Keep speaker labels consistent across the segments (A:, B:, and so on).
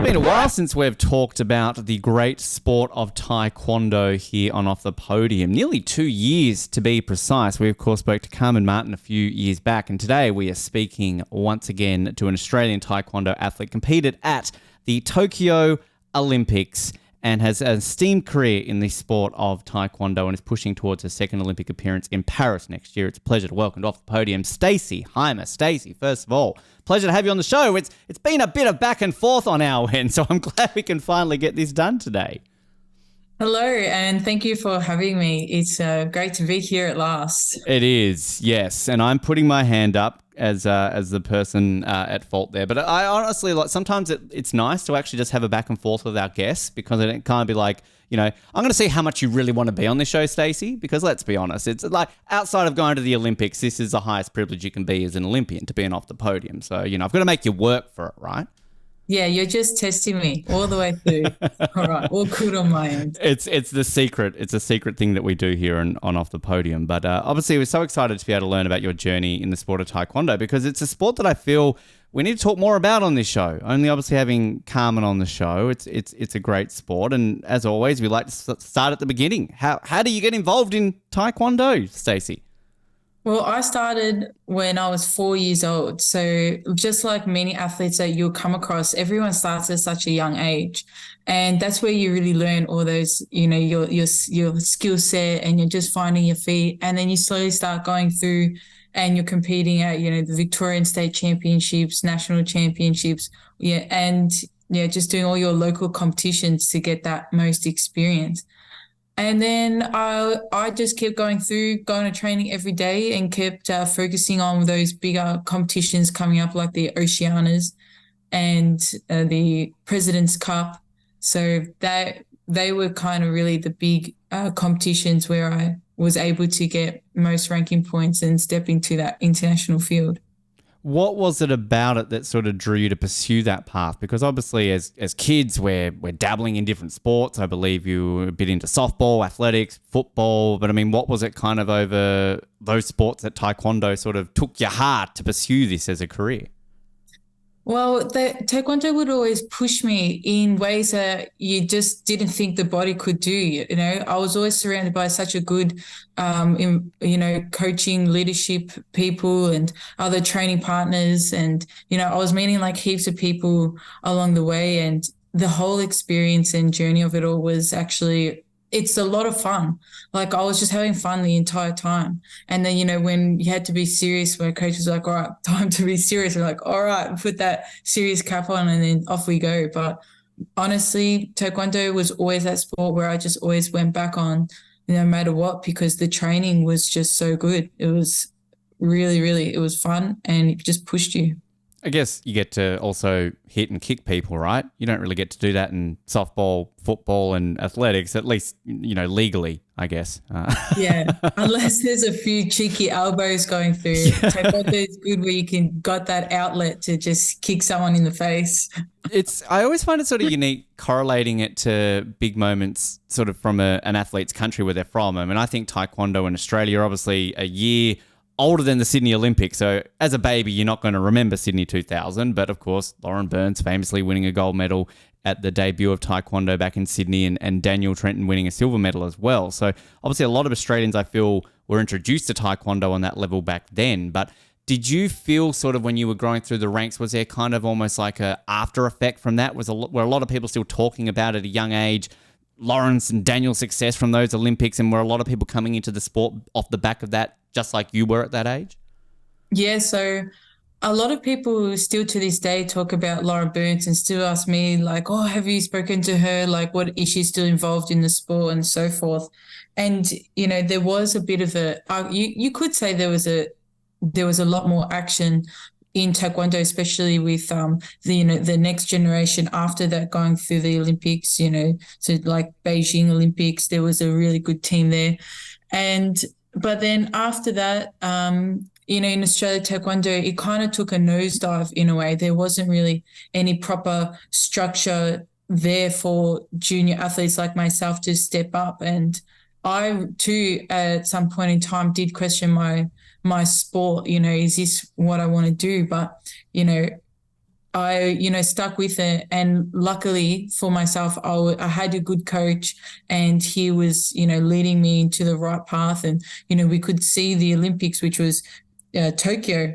A: been a while since we've talked about the great sport of Taekwondo here on Off The Podium. Nearly 2 years to be precise. We, of course, spoke to Carmen Martin a few years back, and today we are speaking once again to an Australian Taekwondo athlete competed at the Tokyo Olympics and has an esteemed career in the sport of Taekwondo and is pushing towards her second Olympic appearance in Paris next year. It's a pleasure to welcome to Off The Podium Stacey Hymer. Stacey, first of all, pleasure to have you on the show. It's been a bit of back and forth on our end, so I'm glad we can finally get this done today.
B: Hello, and thank you for having me. It's great to be here at last.
A: It is, yes, and I'm putting my hand up as the person at fault there. But I honestly, like, sometimes it's nice to actually just have a back and forth with our guests, because it can't be like, you know, I'm going to see how much you really want to be on this show, Stacey, because let's be honest, it's like outside of going to the Olympics, this is the highest privilege you can be as an Olympian, to be Off The Podium. So, you know, I've got to make you work for it, right?
B: Yeah, you're just testing me all the way through. All right, all good on my end.
A: It's the secret. It's a secret thing that we do here on Off The Podium. But obviously, we're so excited to be able to learn about your journey in the sport of Taekwondo, because it's a sport that I feel we need to talk more about on this show. Only obviously having Carmen on the show, it's a great sport. And as always, we like to start at the beginning. How do you get involved in Taekwondo, Stacey?
B: Well, I started when I was 4 years old. So just like many athletes that you'll come across, everyone starts at such a young age. And that's where you really learn all those, you know, your skill set, and you're just finding your feet. And then you slowly start going through and you're competing at, you know, the Victorian State Championships, national championships, just doing all your local competitions to get that most experience. And then I just kept going to training every day and kept focusing on those bigger competitions coming up, like the Oceanias and the President's Cup. So that they were kind of really the big competitions where I was able to get most ranking points and step into that international field.
A: What was it about it that sort of drew you to pursue that path? Because obviously as kids, we're dabbling in different sports. I believe you were a bit into softball, athletics, football. But I mean, what was it kind of over those sports that Taekwondo sort of took your heart to pursue this as a career?
B: Well, the Taekwondo would always push me in ways that you just didn't think the body could do. You know, I was always surrounded by such a good, coaching, leadership people and other training partners. And, you know, I was meeting like heaps of people along the way, and the whole experience and journey of it all was actually, it's a lot of fun. Like, I was just having fun the entire time. And then, you know, when you had to be serious, where coach was like, all right, time to be serious. We're like, all right, put that serious cap on and then off we go. But honestly, Taekwondo was always that sport where I just always went back on no matter what, because the training was just so good. It was really, really, it was fun, and it just pushed you.
A: I guess you get to also hit and kick people, right? You don't really get to do that in softball, football, and athletics, at least, you know, legally, I guess.
B: Yeah, unless there's a few cheeky elbows going through. Yeah. Taekwondo is good where you got that outlet to just kick someone in the face.
A: I always find it sort of unique correlating it to big moments sort of from an athlete's country where they're from. I mean, I think Taekwondo in Australia are obviously a year older than the Sydney Olympics. So as a baby, you're not going to remember Sydney 2000. But of course, Lauren Burns famously winning a gold medal at the debut of Taekwondo back in Sydney, and Daniel Trenton winning a silver medal as well. So obviously a lot of Australians, I feel, were introduced to Taekwondo on that level back then. But did you feel sort of when you were growing through the ranks, was there kind of almost like a after effect from that? Were a lot of people still talking about at a young age Lawrence and Daniel's success from those Olympics, and were a lot of people coming into the sport off the back of that, just like you were at that age?
B: Yeah, so a lot of people still to this day talk about Lauren Burns and still ask me like, oh, have you spoken to her? Like, what is she still involved in the sport and so forth? And, you know, there was a bit of you could say there was a lot more action in Taekwondo, especially with the next generation after that going through the Olympics, you know, so like Beijing Olympics, there was a really good team there. But then after that, in Australia Taekwondo, it kind of took a nosedive in a way. There wasn't really any proper structure there for junior athletes like myself to step up. And I too, at some point in time, did question my sport, you know, is this what I want to do? But, you know, I stuck with it. And luckily for myself, I had a good coach and he was, leading me into the right path. And, we could see the Olympics, which was Tokyo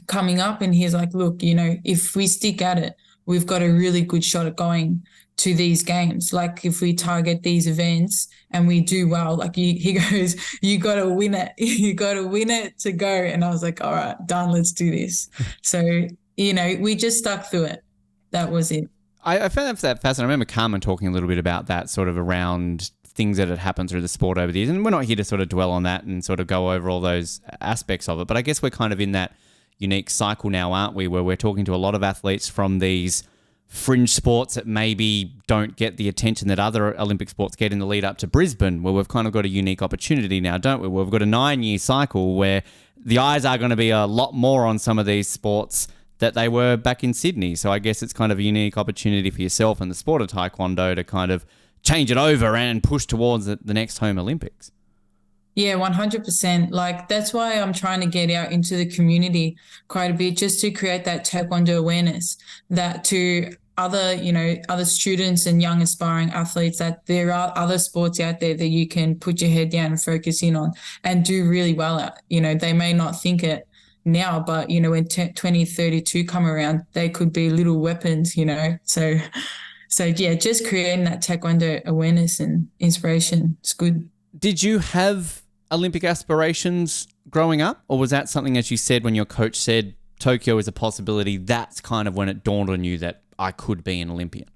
B: coming up. And he's like, look, if we stick at it, we've got a really good shot at going to these games. Like if we target these events and we do well, like he goes, you got to win it. You got to win it to go. And I was like, all right, done, let's do this. So, we just stuck through it. That was it.
A: I found that fascinating. I remember Carmen talking a little bit about that sort of around things that had happened through the sport over the years. And we're not here to sort of dwell on that and sort of go over all those aspects of it. But I guess we're kind of in that unique cycle now, aren't we, where we're talking to a lot of athletes from these fringe sports that maybe don't get the attention that other Olympic sports get in the lead up to Brisbane, where we've kind of got a unique opportunity now, don't we? We've got a 9-year cycle where the eyes are going to be a lot more on some of these sports that they were back in Sydney. So I guess it's kind of a unique opportunity for yourself and the sport of Taekwondo to kind of change it over and push towards the next home Olympics.
B: Yeah, 100%. Like that's why I'm trying to get out into the community quite a bit, just to create that Taekwondo awareness, that to other students and young aspiring athletes, that there are other sports out there that you can put your head down and focus in on and do really well at. They may not think it now, but when 2032 come around, they could be little weapons. So yeah, just creating that Taekwondo awareness and inspiration is good.
A: Did you have Olympic aspirations growing up, or was that something, as you said, when your coach said Tokyo is a possibility, that's kind of when it dawned on you that I could be an Olympian?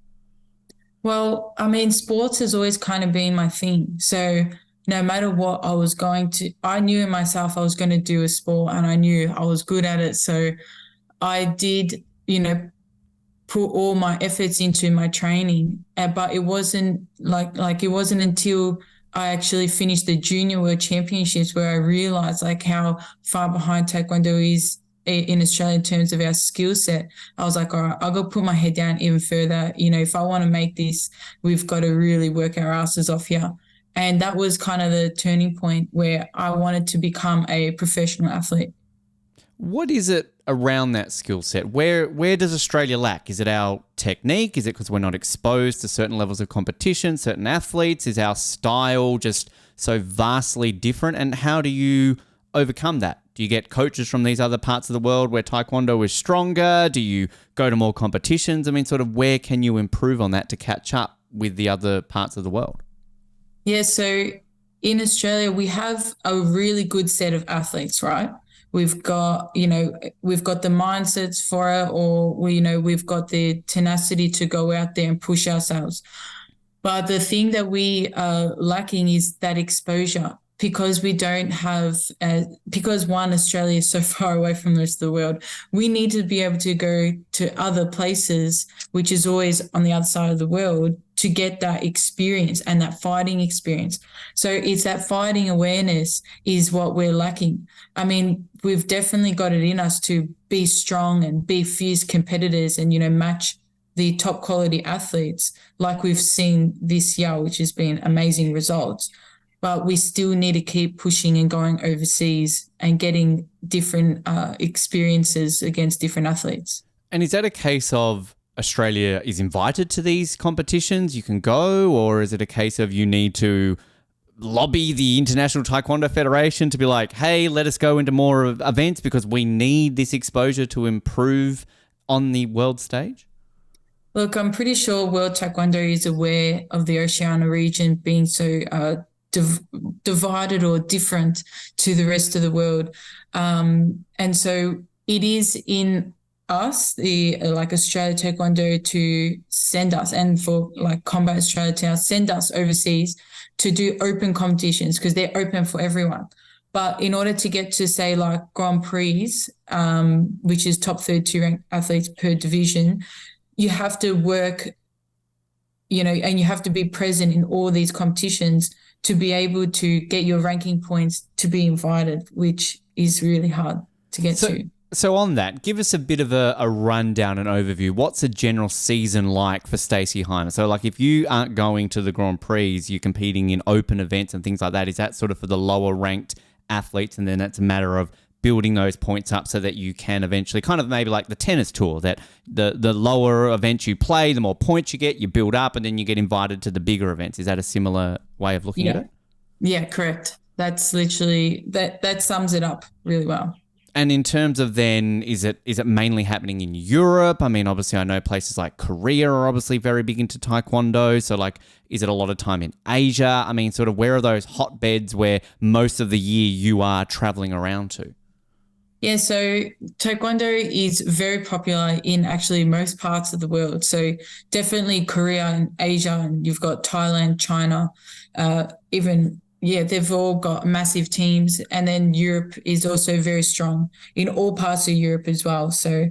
B: Well, I mean, sports has always kind of been my thing. So no matter what I knew in myself I was going to do a sport, and I knew I was good at it. So I did, put all my efforts into my training. But it wasn't it wasn't until I actually finished the Junior World Championships where I realized like how far behind Taekwondo is in Australia in terms of our skill set. I was like, all right, I'll go put my head down even further. If I want to make this, we've got to really work our asses off here. And that was kind of the turning point where I wanted to become a professional athlete.
A: What is it around that skill set? Where does Australia lack? Is it our technique? Is it because we're not exposed to certain levels of competition, certain athletes? Is our style just so vastly different? And how do you overcome that? Do you get coaches from these other parts of the world where Taekwondo is stronger? Do you go to more competitions? I mean, sort of where can you improve on that to catch up with the other parts of the world?
B: Yeah, so in Australia, we have a really good set of athletes, right? We've got the mindsets for it, or we've got the tenacity to go out there and push ourselves. But the thing that we are lacking is that exposure, because we don't have, because one, Australia is so far away from the rest of the world. We need to be able to go to other places, which is always on the other side of the world, to get that experience and that fighting experience. So it's that fighting awareness is what we're lacking. I mean, we've definitely got it in us to be strong and be fierce competitors and, match the top quality athletes like we've seen this year, which has been amazing results. But we still need to keep pushing and going overseas and getting different experiences against different athletes.
A: And is that a case of Australia is invited to these competitions, you can go, or is it a case of you need to lobby the International Taekwondo Federation to be like, hey, let us go into more events because we need this exposure to improve on the world stage?
B: Look, I'm pretty sure World Taekwondo is aware of the Oceania region being so divided or different to the rest of the world. And so it is in us, the Australia Taekwondo, to send us, and for Combat Australia to send us overseas to do open competitions, because they're open for everyone. But in order to get to, say, Grand Prix, which is top 32 ranked athletes per division, you have to work, and you have to be present in all these competitions to be able to get your ranking points to be invited, which is really hard to get to.
A: So on that, give us a bit of a rundown and overview. What's a general season like for Stacey Hymer? So if you aren't going to the Grand Prix, you're competing in open events and things like that. Is that sort of for the lower ranked athletes, and then it's a matter of building those points up so that you can eventually kind of maybe like the tennis tour, that the lower events you play, the more points you get, you build up, and then you get invited to the bigger events. Is that a similar way of looking at it?
B: Yeah, correct. That's literally that sums it up really well.
A: And in terms of then, is it mainly happening in Europe? I mean, obviously I know places like Korea are obviously very big into Taekwondo. So like, is it a lot of time in Asia? I mean, sort of where are those hotbeds where most of the year you are traveling around to?
B: Yeah, so Taekwondo is very popular in actually most parts of the world. So definitely Korea and Asia, and you've got Thailand, China, they've all got massive teams. And then Europe is also very strong in all parts of Europe as well. So,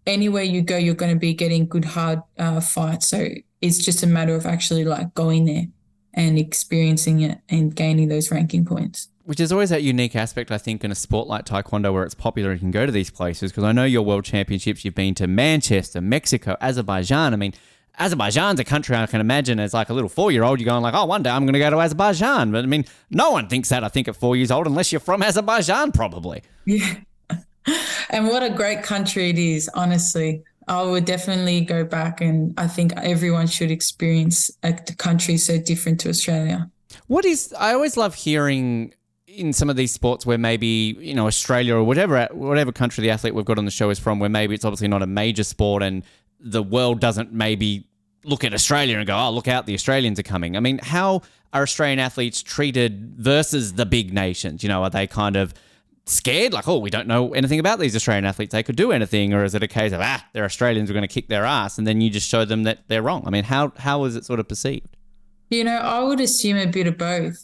B: anywhere you go, you're going to be getting good, hard fights. So it's just a matter of actually like going there and experiencing it and gaining those ranking points.
A: Which is always that unique aspect, I think, in a sport like Taekwondo where it's popular and you can go to these places, because I know your world championships, you've been to Manchester, Mexico, Azerbaijan. I mean, Azerbaijan's a country I can imagine as like a little 4-year-old, you're going like, oh, one day I'm going to go to Azerbaijan. But I mean, no one thinks that, I think, at 4 years old, unless you're from Azerbaijan, probably.
B: Yeah. And what a great country it is, honestly. I would definitely go back, and I think everyone should experience a country so different to Australia.
A: I always love hearing in some of these sports where maybe, Australia or whatever country the athlete we've got on the show is from, where maybe it's obviously not a major sport and the world doesn't maybe look at Australia and go, oh, look out, the Australians are coming. I mean, how are Australian athletes treated versus the big nations? Are they kind of scared? Like, oh, we don't know anything about these Australian athletes. They could do anything. Or is it a case of, they're Australians, we're going to kick their ass, and then you just show them that they're wrong? I mean, how is it sort of perceived?
B: I would assume a bit of both.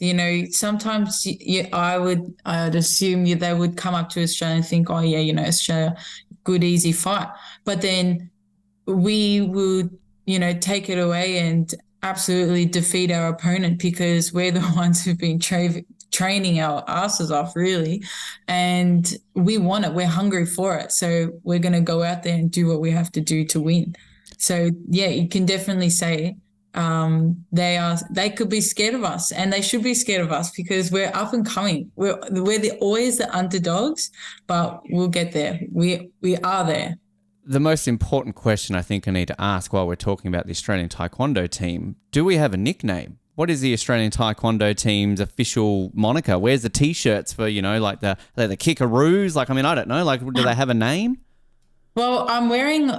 B: Sometimes I would assume they would come up to Australia and think, oh, yeah, Australia, good, easy fight. But then we would, take it away and absolutely defeat our opponent, because we're the ones who've been training our asses off, really. And we want it. We're hungry for it. So we're going to go out there and do what we have to do to win. So, yeah, you can definitely say they could be scared of us, and they should be scared of us, because we're up and coming. We're always the underdogs, but we'll get there. We are there.
A: The most important question I think I need to ask while we're talking about the Australian Taekwondo team, do we have a nickname? What is the Australian Taekwondo team's official moniker? Where's the T-shirts for, like the kickaroos? Like, I mean, I don't know. Like, do they have a name?
B: Well, I'm wearing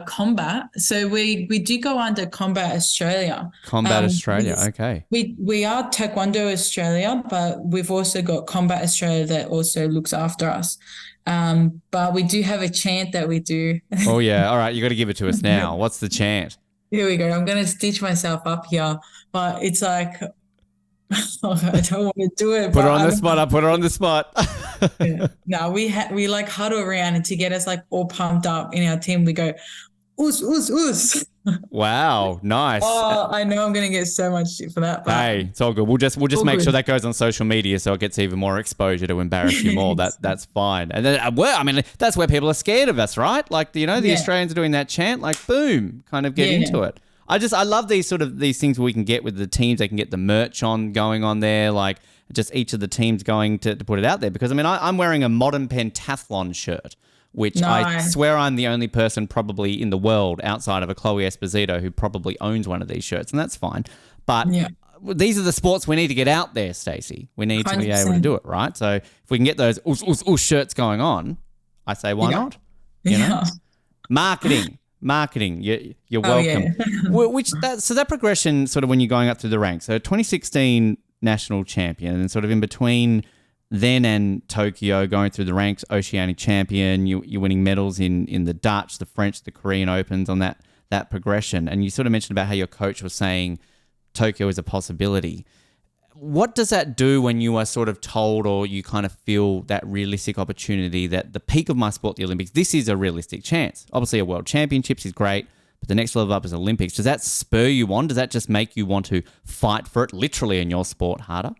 B: Combat, so we do go under Combat Australia.
A: Combat Australia, okay.
B: We are Taekwondo Australia, but we've also got Combat Australia that also looks after us. But we do have a chant that we do.
A: Oh yeah, all right, you got to give it to us now. What's the chant?
B: Here we go. I'm going to stitch myself up here, but it's like, I don't want to do it.
A: Put her on the spot. I put her on the spot.
B: Yeah. No, we like huddle around, and to get us like all pumped up in our team, we go, oos, oos, oos.
A: Wow, nice.
B: Oh, I know I'm going to get so much shit for that. But
A: hey, it's all good. We'll just make sure that goes on social media so it gets even more exposure to embarrass you more. That's fine. And then, I mean, that's where people are scared of us, right? Like, the Australians are doing that chant, like, boom, kind of get into it. I love these things we can get with the teams. They can get the merch going on there, like just each of the teams going to put it out there. Because, I mean, I'm wearing a modern pentathlon shirt, which nice. I swear I'm the only person probably in the world outside of a Chloe Esposito who probably owns one of these shirts, and that's fine. But these are the sports we need to get out there, Stacey. We need to 100%. Be able to do it, right? So if we can get those shirts going on, I say why not? You know? Marketing, you're welcome. Yeah. So that progression, sort of when you're going up through the ranks. So 2016 national champion, and then sort of in between then and Tokyo, going through the ranks, Oceanic champion. You're winning medals in the Dutch, the French, the Korean Opens on that progression. And you sort of mentioned about how your coach was saying Tokyo is a possibility. What does that do when you are sort of told, or you kind of feel that realistic opportunity that the peak of my sport, the Olympics, this is a realistic chance? Obviously, a World Championships is great, but the next level up is Olympics. Does that spur you on? Does that just make you want to fight for it literally in your sport harder?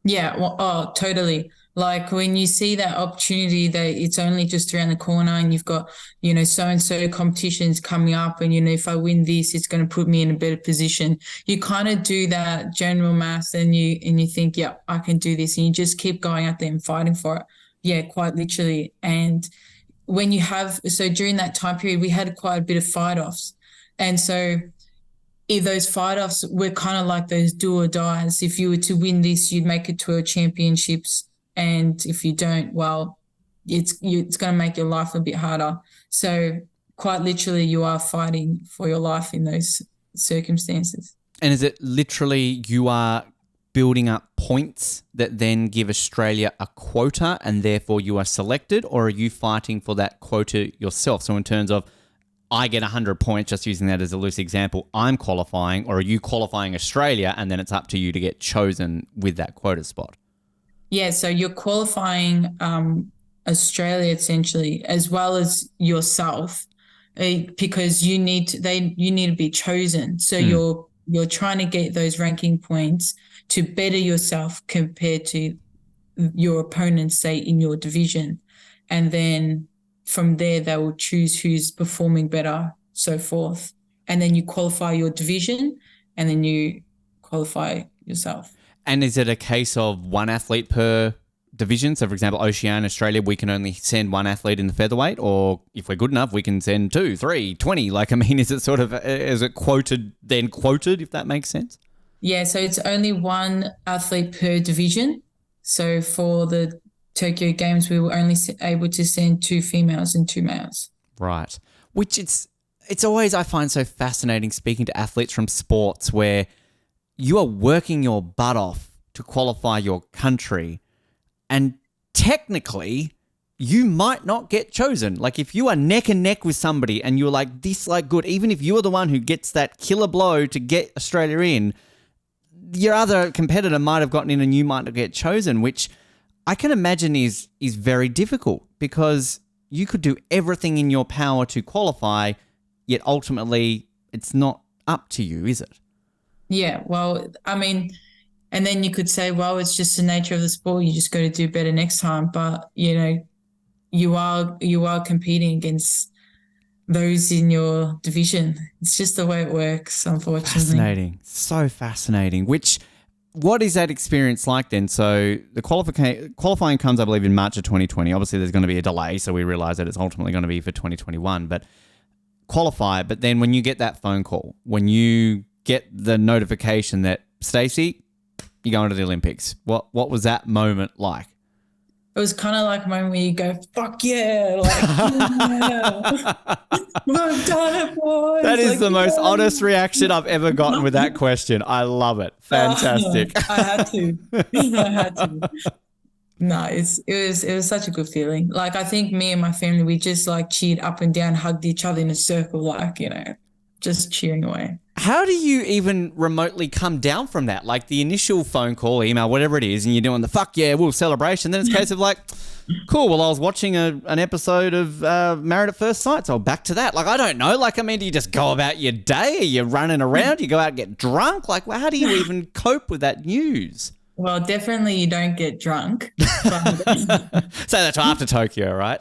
B: Yeah, well, totally. Like when you see that opportunity that it's only just around the corner, and you've got, so-and-so competitions coming up, and, if I win this, it's going to put me in a better position. You kind of do that general maths, and you think, yeah, I can do this. And you just keep going out there and fighting for it. Yeah, quite literally. And so during that time period, we had quite a bit of fight offs. And so if those fight offs were kind of like those do or dies. If you were to win this, you'd make it to a championships. And if you don't, well, it's going to make your life a bit harder. So quite literally, you are fighting for your life in those circumstances.
A: And is it literally you are building up points that then give Australia a quota and therefore you are selected, or are you fighting for that quota yourself? So in terms of I get 100 points, just using that as a loose example, I'm qualifying, or are you qualifying Australia and then it's up to you to get chosen with that quota spot?
B: Yeah, so you're qualifying Australia essentially, as well as yourself, because you need to be chosen. So you're trying to get those ranking points to better yourself compared to your opponents, say, in your division. And then from there, they will choose who's performing better, so forth. And then you qualify your division and then you qualify yourself.
A: And is it a case of one athlete per division? So, for example, Oceania, Australia, we can only send one athlete in the featherweight, or if we're good enough, we can send 2, 3, 20. Like, I mean, is it quoted, if that makes sense?
B: Yeah, so it's only one athlete per division. So for the Tokyo Games, we were only able to send 2 females and 2 males.
A: Right. Which it's always, I find so fascinating speaking to athletes from sports where you are working your butt off to qualify your country, and technically you might not get chosen. Like if you are neck and neck with somebody and you're like this, like good, even if you're the one who gets that killer blow to get Australia in, your other competitor might have gotten in and you might not get chosen, which I can imagine is very difficult, because you could do everything in your power to qualify, yet ultimately it's not up to you, is it?
B: Yeah, well, I mean, and then you could say, well, it's just the nature of the sport. You just got to do better next time. But, you know, you are competing against those in your division. It's just the way it works, unfortunately.
A: Fascinating. So fascinating. What is that experience like then? So the qualifying comes, I believe, in March of 2020. Obviously, there's going to be a delay, so we realize that it's ultimately going to be for 2021. But qualify. But then when you get that phone call, when you get the notification that, Stacey, you're going to the Olympics, what was that moment like?
B: It was kind of like a moment where you go, fuck yeah, like, yeah. I've done it, boys.
A: That is the most honest reaction I've ever gotten with that question. I love it. Fantastic.
B: I had to. I had to. No, it was such a good feeling. Like, I think me and my family, we just like cheered up and down, hugged each other in a circle, like, you know, just cheering away.
A: How do you even remotely come down from that? Like the initial phone call, email, whatever it is, and you're doing the fuck yeah, we'll celebration. Then it's a case of like, cool, well, I was watching an episode of Married at First Sight, so back to that. Like, I don't know. Like, I mean, do you just go about your day? Are you running around? Do you go out and get drunk? Like, well, how do you even cope with that news?
B: Well, definitely you don't get drunk.
A: So that's after Tokyo, right?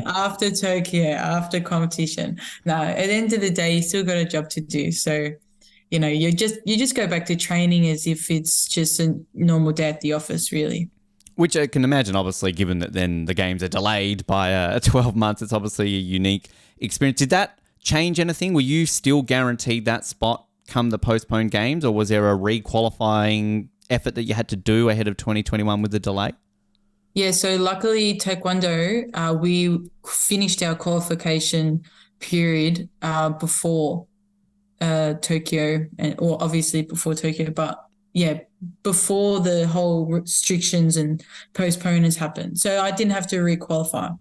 B: After Tokyo, after competition. No, at the end of the day, you still got a job to do. So, you know, you just go back to training as if it's just a normal day at the office, really.
A: Which I can imagine, obviously, given that then the games are delayed by 12 months, it's obviously a unique experience. Did that change anything? Were you still guaranteed that spot come the postponed games, or was there a re-qualifying effort that you had to do ahead of 2021 with the delay?
B: Yeah, so luckily Taekwondo, we finished our qualification period before Tokyo, or obviously before Tokyo, but yeah, before the whole restrictions and postponements happened. So I didn't have to re-qualify,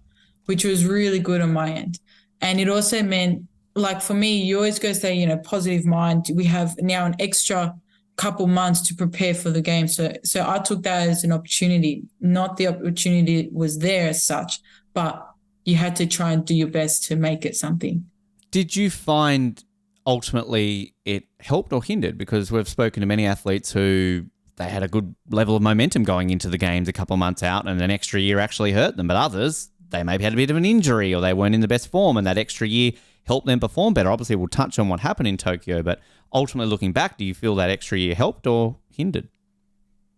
B: which was really good on my end. And it also meant, like for me, you always go say, you know, positive mind. We have now an extra couple months to prepare for the game. So I took that as an opportunity. Not the opportunity was there as such, but you had to try and do your best to make it something.
A: Did you find ultimately it helped or hindered? Because we've spoken to many athletes who they had a good level of momentum going into the games a couple of months out, and an extra year actually hurt them. But others, they maybe had a bit of an injury or they weren't in the best form, and that extra year helped them perform better. Obviously, we'll touch on what happened in Tokyo, but ultimately looking back, do you feel that extra year helped or hindered?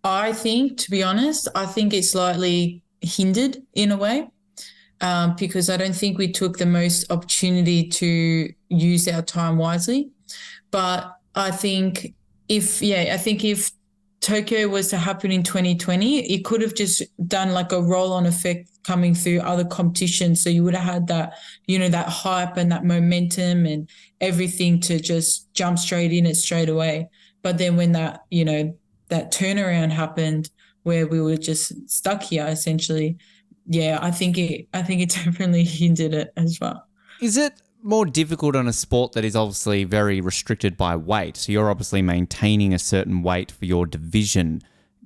B: I think, to be honest, I think it slightly hindered in a way, because I don't think we took the most opportunity to use our time wisely. But I think if Tokyo was to happen in 2020, it could have just done like a roll-on effect coming through other competitions. So you would have had that, that hype and that momentum and everything to just jump straight in it straight away. But then when that turnaround happened where we were just stuck here essentially, I think it definitely hindered it as well.
A: Is it more difficult on a sport that is obviously very restricted by weight? So you're obviously maintaining a certain weight for your division,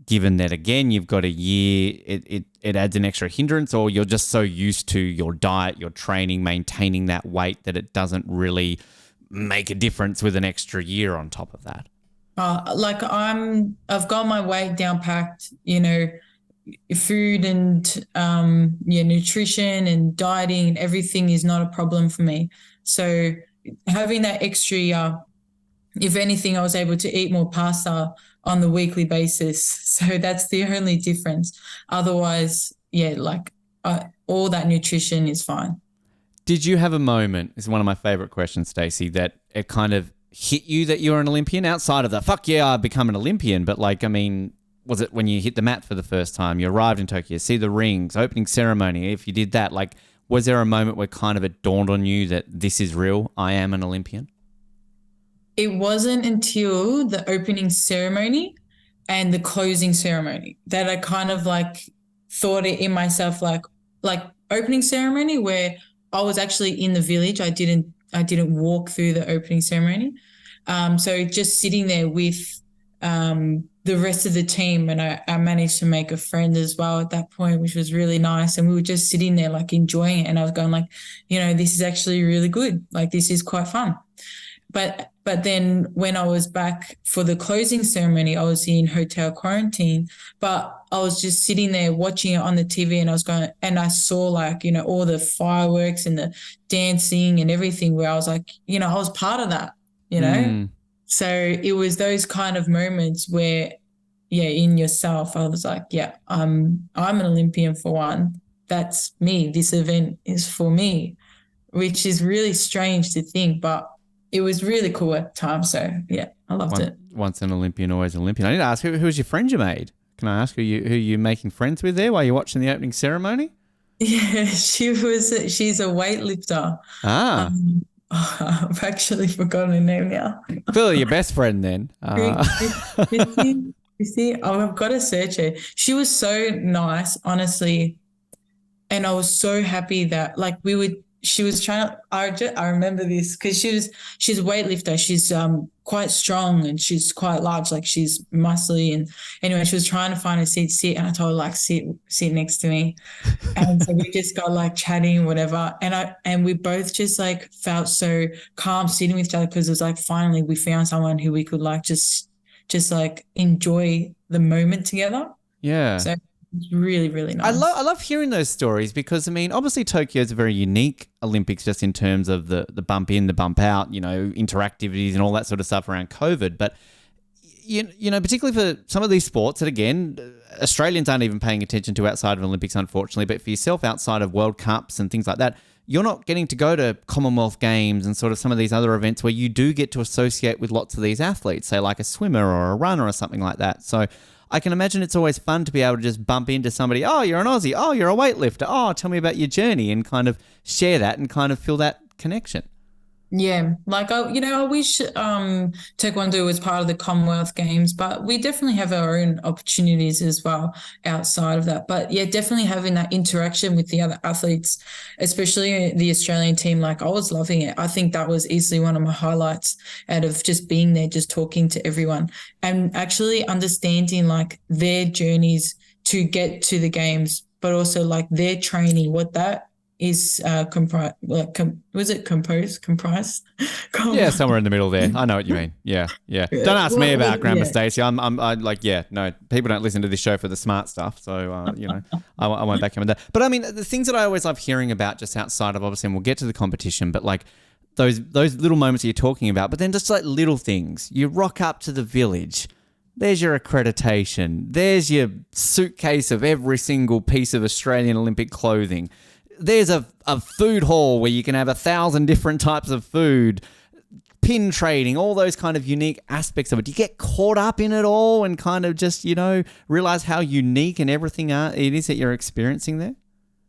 A: given that, again, you've got a year, it adds an extra hindrance, or you're just so used to your diet, your training, maintaining that weight that it doesn't really make a difference with an extra year on top of that?
B: I've got my weight down packed, food and nutrition and dieting and everything is not a problem for me. So having that extra year, if anything, I was able to eat more pasta on the weekly basis. So that's the only difference. Otherwise, all that nutrition is fine.
A: Did you have a moment, this is one of my favorite questions, Stacey, that it kind of hit you that you're an Olympian outside of the, fuck yeah, I've become an Olympian, but was it when you hit the mat for the first time, you arrived in Tokyo, see the rings, opening ceremony, if you did that, was there a moment where kind of it dawned on you that this is real, I am an Olympian?
B: It wasn't until the opening ceremony and the closing ceremony that I kind of thought it in myself, like opening ceremony where I was actually in the village. I didn't walk through the opening ceremony. So just sitting there with the rest of the team, and I managed to make a friend as well at that point, which was really nice. And we were just sitting there enjoying it. And I was going this is actually really good. This is quite fun. But then when I was back for the closing ceremony, I was in hotel quarantine, but I was just sitting there watching it on the TV, and I was going, and I saw all the fireworks and the dancing and everything where I was I was part of that, So it was those kind of moments where, in yourself, I was I'm an Olympian for one. That's me. This event is for me, which is really strange to think, but it was really cool at the time. So, I loved it. Once
A: an Olympian, always an Olympian. I need to ask, who was your friend you made? Can I ask who you're making friends with there while you're watching the opening ceremony?
B: Yeah, she's a weightlifter. I've actually forgotten her name now.
A: Clearly your best friend then.
B: Chrissy, I've got to search her. She was so nice, honestly. And I was so happy that she was trying to, I remember this because she's a weightlifter. She's quite strong and she's quite large, she's muscly. And anyway, she was trying to find a seat to sit, and I told her sit next to me. And so we just got chatting, whatever. And we both just felt so calm sitting with each other because it was finally we found someone who we could just enjoy the moment together.
A: Yeah.
B: So it's really, really nice.
A: I love hearing those stories because, obviously Tokyo is a very unique Olympics just in terms of the bump in, the bump out, interactivities and all that sort of stuff around COVID. But, particularly for some of these sports that, again, Australians aren't even paying attention to outside of Olympics, unfortunately. But for yourself, outside of World Cups and things like that, you're not getting to go to Commonwealth Games and sort of some of these other events where you do get to associate with lots of these athletes, say like a swimmer or a runner or something like that. So I can imagine it's always fun to be able to just bump into somebody. Oh, you're an Aussie. Oh, you're a weightlifter. Oh, tell me about your journey, and kind of share that and kind of feel that connection.
B: Yeah, I wish Taekwondo was part of the Commonwealth Games, but we definitely have our own opportunities as well outside of that. But yeah, definitely having that interaction with the other athletes, especially the Australian team, I was loving it. I think that was easily one of my highlights out of just being there, just talking to everyone and actually understanding their journeys to get to the games, but also their training, what that is comprised?
A: Yeah, somewhere in the middle there. I know what you mean. Yeah. Don't ask me about grammar, Stacey. No, people don't listen to this show for the smart stuff, so I won't back in with that. But the things that I always love hearing about, just outside of obviously, and we'll get to the competition, but those little moments that you're talking about, but then just little things. You rock up to the village. There's your accreditation. There's your suitcase of every single piece of Australian Olympic clothing. There's a food hall where you can have 1,000 different types of food, pin trading, all those kind of unique aspects of it. Do you get caught up in it all and kind of just, realize how unique and everything it is that you're experiencing there?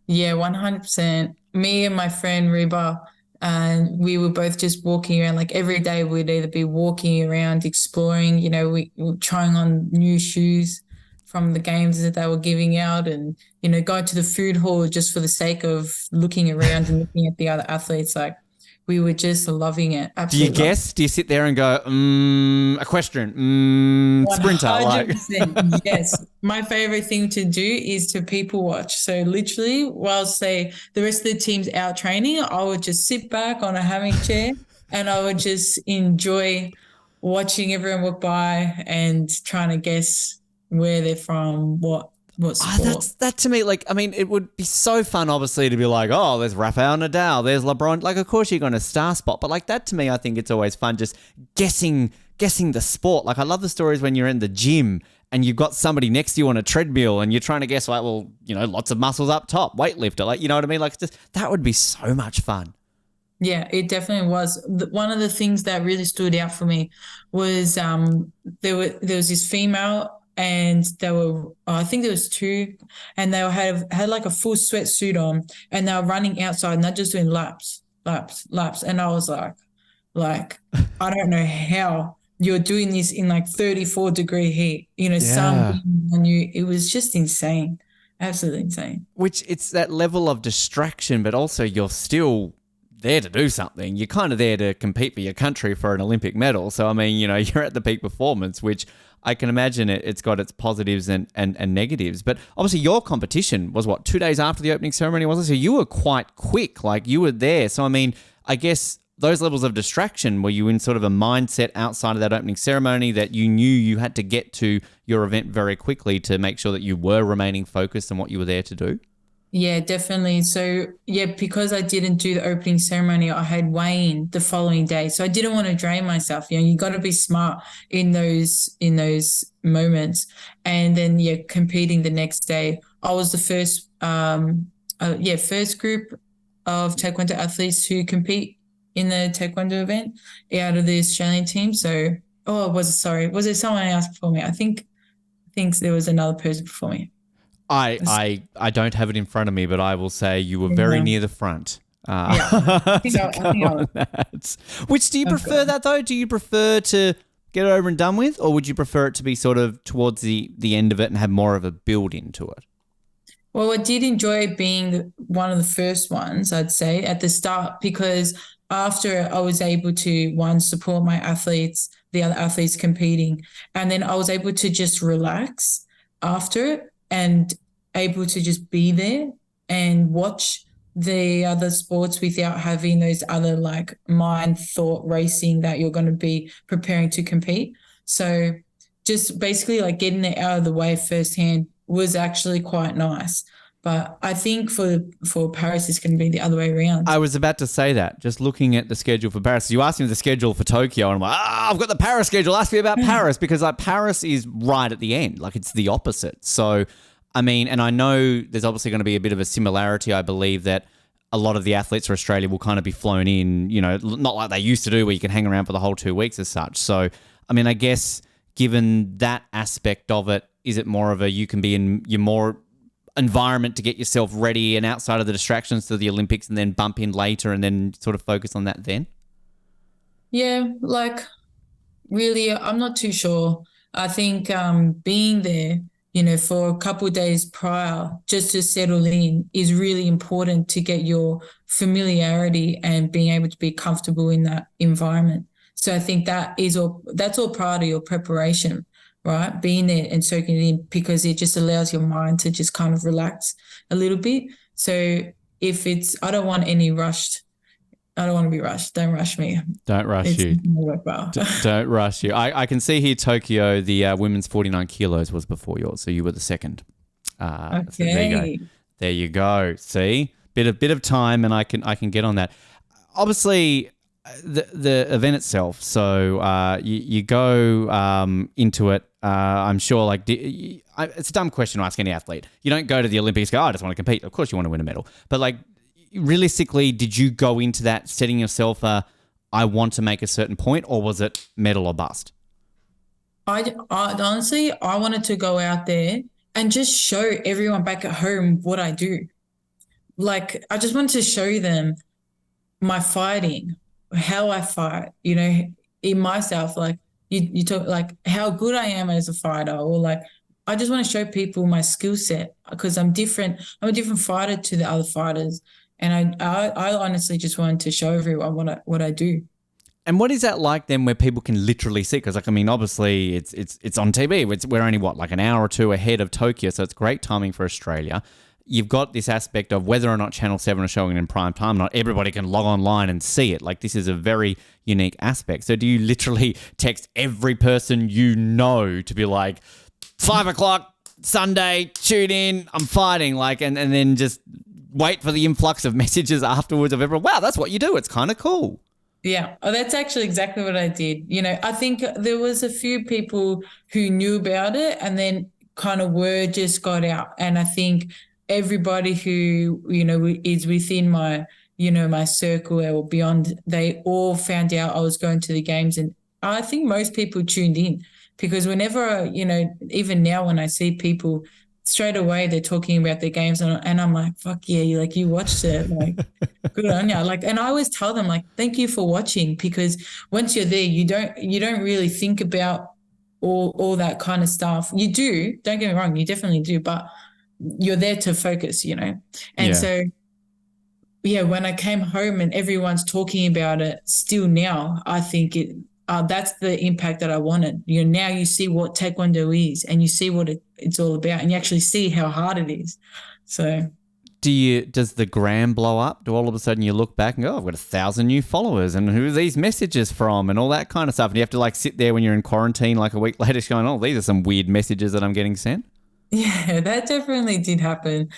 B: Yeah, 100%. Me and my friend Reba, and we were both just walking around. Like every day we'd either be walking around, exploring, we were trying on new shoes from the games that they were giving out, and, going to the food hall just for the sake of looking around and looking at the other athletes. Like we were just loving it. Absolutely.
A: Do you guess? Do you sit there and go, equestrian, sprinter?
B: 100%, yes. My favorite thing to do is to people watch. So literally, whilst the rest of the team's out training, I would just sit back on a hammock chair and I would just enjoy watching everyone walk by and trying to guess where they're from, what sport.
A: That to me, it would be so fun, obviously, to be like, oh, there's Rafael Nadal, there's LeBron. Like, of course you're going to star spot, but like that to me, I think it's always fun just guessing the sport. Like, I love the stories when you're in the gym and you've got somebody next to you on a treadmill and you're trying to guess, like, well, lots of muscles up top, weightlifter. Like, you know what I mean? Like, that would be so much fun.
B: Yeah, it definitely was. One of the things that really stood out for me was there was this female, and there were, I think there was two, and they had like a full sweatsuit on, and they were running outside, and they're just doing laps. And I was like, I don't know how you're doing this in like 34-degree heat, sun on you. It was just insane, absolutely insane.
A: Which it's that level of distraction, but also you're still there to do something. You're kind of there to compete for your country for an Olympic medal. So, I mean, you're at the peak performance, which I can imagine it's got its positives and negatives. But obviously your competition was 2 days after the opening ceremony, wasn't it? So you were quite quick, like you were there. So, I mean, I guess those levels of distraction, were you in sort of a mindset outside of that opening ceremony that you knew you had to get to your event very quickly to make sure that you were remaining focused on what you were there to do?
B: Yeah, definitely. So, yeah, because I didn't do the opening ceremony, I had weigh-in the following day. So I didn't want to drain myself. You got to be smart in those moments. And then, competing the next day, I was the first group of Taekwondo athletes to compete in the Taekwondo event out of the Australian team. So, was there someone else before me? I think there was another person before me.
A: I don't have it in front of me, but I will say you were very near the front.
B: I think
A: Which, do you prefer that though? Do you prefer to get it over and done with, or would you prefer it to be sort of towards the end of it and have more of a build into it?
B: Well, I did enjoy being one of the first ones, I'd say, at the start, because after I was able to, one, support my athletes, the other athletes competing, and then I was able to just relax after it and able to just be there and watch the other sports without having those other like mind thought racing that you're going to be preparing to compete. So just basically like getting it out of the way firsthand was actually quite nice. But I think for Paris, it's going to be the other way around.
A: I was about to say that, just looking at the schedule for Paris. You asked me the schedule for Tokyo, and I'm like, I've got the Paris schedule. Ask me about Paris, because like Paris is right at the end. Like it's the opposite. So, I mean, and I know there's obviously going to be a bit of a similarity. I believe that a lot of the athletes for Australia will kind of be flown in, not like they used to do where you can hang around for the whole 2 weeks as such. So, I mean, I guess given that aspect of it, is it more of a you can be in your more environment to get yourself ready and outside of the distractions to the Olympics and then bump in later and then sort of focus on that then?
B: Yeah, like really, I'm not too sure. I think being there, for a couple of days prior just to settle in is really important to get your familiarity and being able to be comfortable in that environment. So I think that's all part of your preparation, right? Being there and soaking it in, because it just allows your mind to just kind of relax a little bit. So I don't want to be rushed. Don't rush me.
A: Don't rush you. Don't rush you. I can see here Tokyo, the women's 49 kilos was before yours, so you were the second.
B: Okay.
A: So there you go. See, bit of time, and I can get on that. Obviously, the event itself. So you go into it I'm sure, like, it's a dumb question to ask any athlete. You don't go to the Olympics and go, I just want to compete. Of course you want to win a medal. But, like, realistically, did you go into that setting yourself I want to make a certain point, or was it medal or bust?
B: I honestly, I wanted to go out there and just show everyone back at home what I do. Like, I just wanted to show them my fighting, how I fight, in myself, like you talk like how good I am as a fighter, or like I just want to show people my skill set because I'm different. I'm a different fighter to the other fighters. And I honestly just wanted to show everyone what I do.
A: And what is that like then where people can literally see? Because, like, I mean, obviously it's on TV. We're only, like an hour or two ahead of Tokyo, so it's great timing for Australia. You've got this aspect of whether or not Channel 7 are showing it in prime time, not everybody can log online and see it. Like, this is a very unique aspect. So do you literally text every person you know to be like, 5 o'clock, Sunday, tune in, I'm fighting, like, and then just wait for the influx of messages afterwards of everyone, wow, that's what you do. It's kind of cool.
B: Yeah, that's actually exactly what I did. I think there was a few people who knew about it and then kind of word just got out. And I think everybody who, is within my, my circle or beyond, they all found out I was going to the games. And I think most people tuned in because whenever, even now when I see people straight away, they're talking about their games and I'm like, fuck yeah, you watched it. Like, good on you. Like, and I always tell them, like, thank you for watching, because once you're there, you don't really think about all that kind of stuff. You do, don't get me wrong, you definitely do, but you're there to focus, And so, yeah, when I came home and everyone's talking about it still now, I think that's the impact that I wanted. Now you see what Taekwondo is and you see what it's all about and you actually see how hard it is. So
A: does the gram blow up? Do all of a sudden you look back and go, oh, I've got 1,000 new followers and who are these messages from and all that kind of stuff? And you have to like sit there when you're in quarantine like a week later going, oh, these are some weird messages that I'm getting sent?
B: Yeah, that definitely did happen.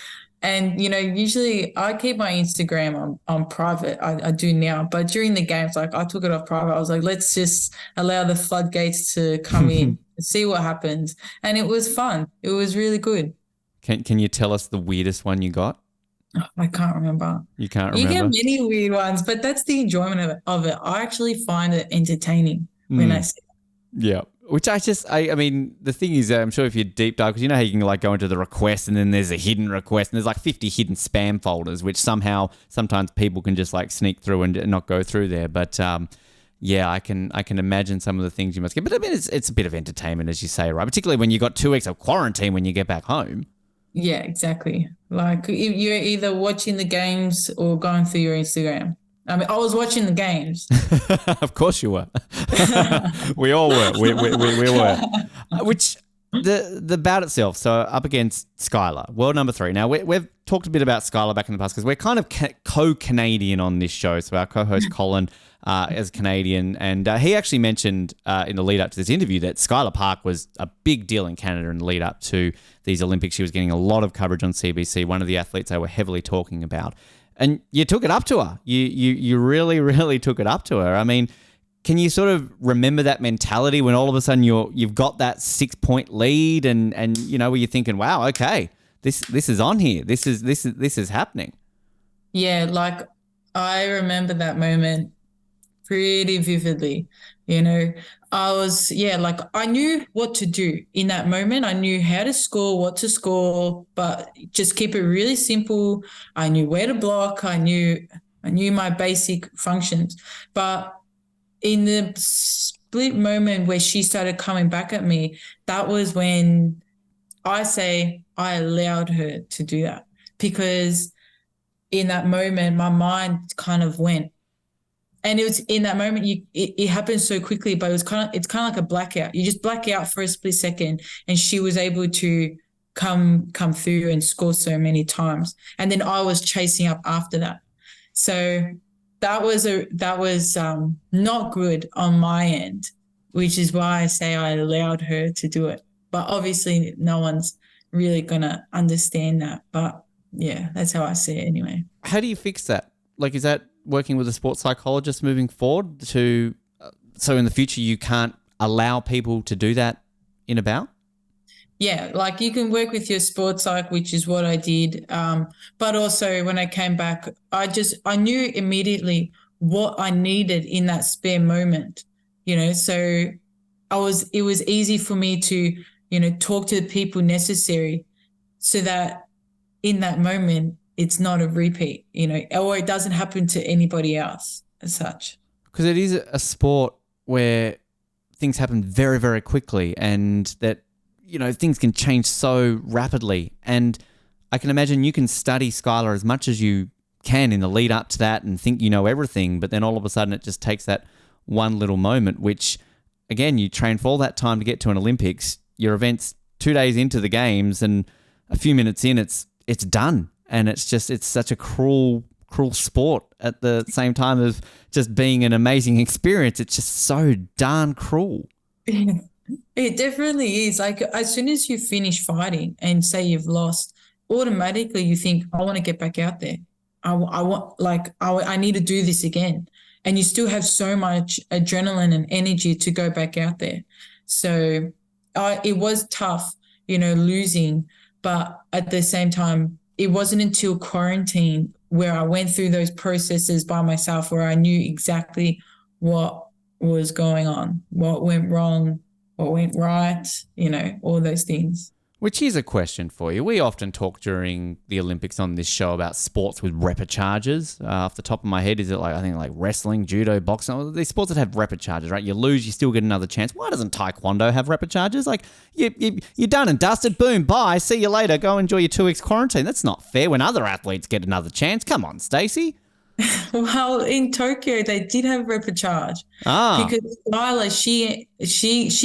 B: And, usually I keep my Instagram on private. I do now. But during the games, like I took it off private. I was like, let's just allow the floodgates to come in and see what happens. And it was fun. It was really good.
A: Can you tell us the weirdest one you got?
B: Oh, I can't remember.
A: You can't remember?
B: You get many weird ones, but that's the enjoyment of it. I actually find it entertaining when I see it.
A: Yeah. Which I mean, the thing is, I'm sure if you deep dive, because you know how you can like go into the request and then there's a hidden request and there's like 50 hidden spam folders, which sometimes people can just like sneak through and not go through there. But yeah, I can imagine some of the things you must get. But I mean, it's a bit of entertainment, as you say, right? Particularly when you got 2 weeks of quarantine when you get back home.
B: Yeah, exactly. Like you're either watching the games or going through your Instagram. I mean, I was watching the games.
A: Of course you were. We all were. We were. Which the bout itself, so up against Skylar, world number 3. Now, we've talked a bit about Skylar back in the past because we're kind of co-Canadian on this show. So our co-host Colin is Canadian, and he actually mentioned in the lead up to this interview that Skylar Park was a big deal in Canada in the lead up to these Olympics. She was getting a lot of coverage on CBC, one of the athletes they were heavily talking about. And you took it up to her. You really, really took it up to her. I mean, can you sort of remember that mentality when all of a sudden you've got that 6-point lead and where you're thinking, wow, okay, this is on here. This is happening.
B: Yeah, like I remember that moment pretty vividly. I knew what to do in that moment. I knew how to score, what to score, but just keep it really simple. I knew where to block. I knew my basic functions. But in the split moment where she started coming back at me, that was when I allowed her to do that, because in that moment, my mind kind of went. And it was in that moment, it happened so quickly, but it's kind of like a blackout. You just black out for a split second, and she was able to come through and score so many times. And then I was chasing up after that. So that was not good on my end, which is why I say I allowed her to do it. But obviously, no one's really gonna understand that. But yeah, that's how I see it anyway.
A: How do you fix that? Like, is that working with a sports psychologist moving forward so in the future you can't allow people to do that in a bout?
B: Yeah, like you can work with your sports psych, which is what I did. But also when I came back, I knew immediately what I needed in that spare moment, so it was easy for me to, talk to the people necessary so that in that moment it's not a repeat, or it doesn't happen to anybody else as such.
A: Because it is a sport where things happen very, very quickly and that, things can change so rapidly. And I can imagine you can study Skylar as much as you can in the lead up to that and think you know everything, but then all of a sudden it just takes that one little moment, which, again, you train for all that time to get to an Olympics. Your event's 2 days into the games and a few minutes in, it's done. And it's such a cruel sport at the same time of just being an amazing experience. It's just so darn cruel.
B: It definitely is. Like as soon as you finish fighting and say you've lost, automatically you think, I want to get back out there. I need to do this again. And you still have so much adrenaline and energy to go back out there. So it was tough, losing, but at the same time, it wasn't until quarantine where I went through those processes by myself where I knew exactly what was going on, what went wrong, what went right, all those things.
A: Which is a question for you. We often talk during the Olympics on this show about sports with repecharges. Off the top of my head, is it like wrestling, judo, boxing? These sports that have repecharges, right? You lose, you still get another chance. Why doesn't Taekwondo have repecharges? Like, you're done and dusted. Boom, bye. See you later. Go enjoy your 2 weeks quarantine. That's not fair when other athletes get another chance. Come on, Stacey.
B: Well, in Tokyo, they did have repechage because Lila, she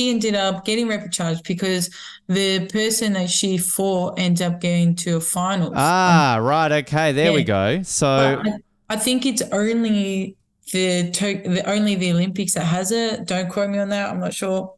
B: ended up getting repechage because the person that she fought ended up getting to a finals.
A: Right. Okay. There we go. So
B: I think it's only the Olympics that has it. Don't quote me on that. I'm not sure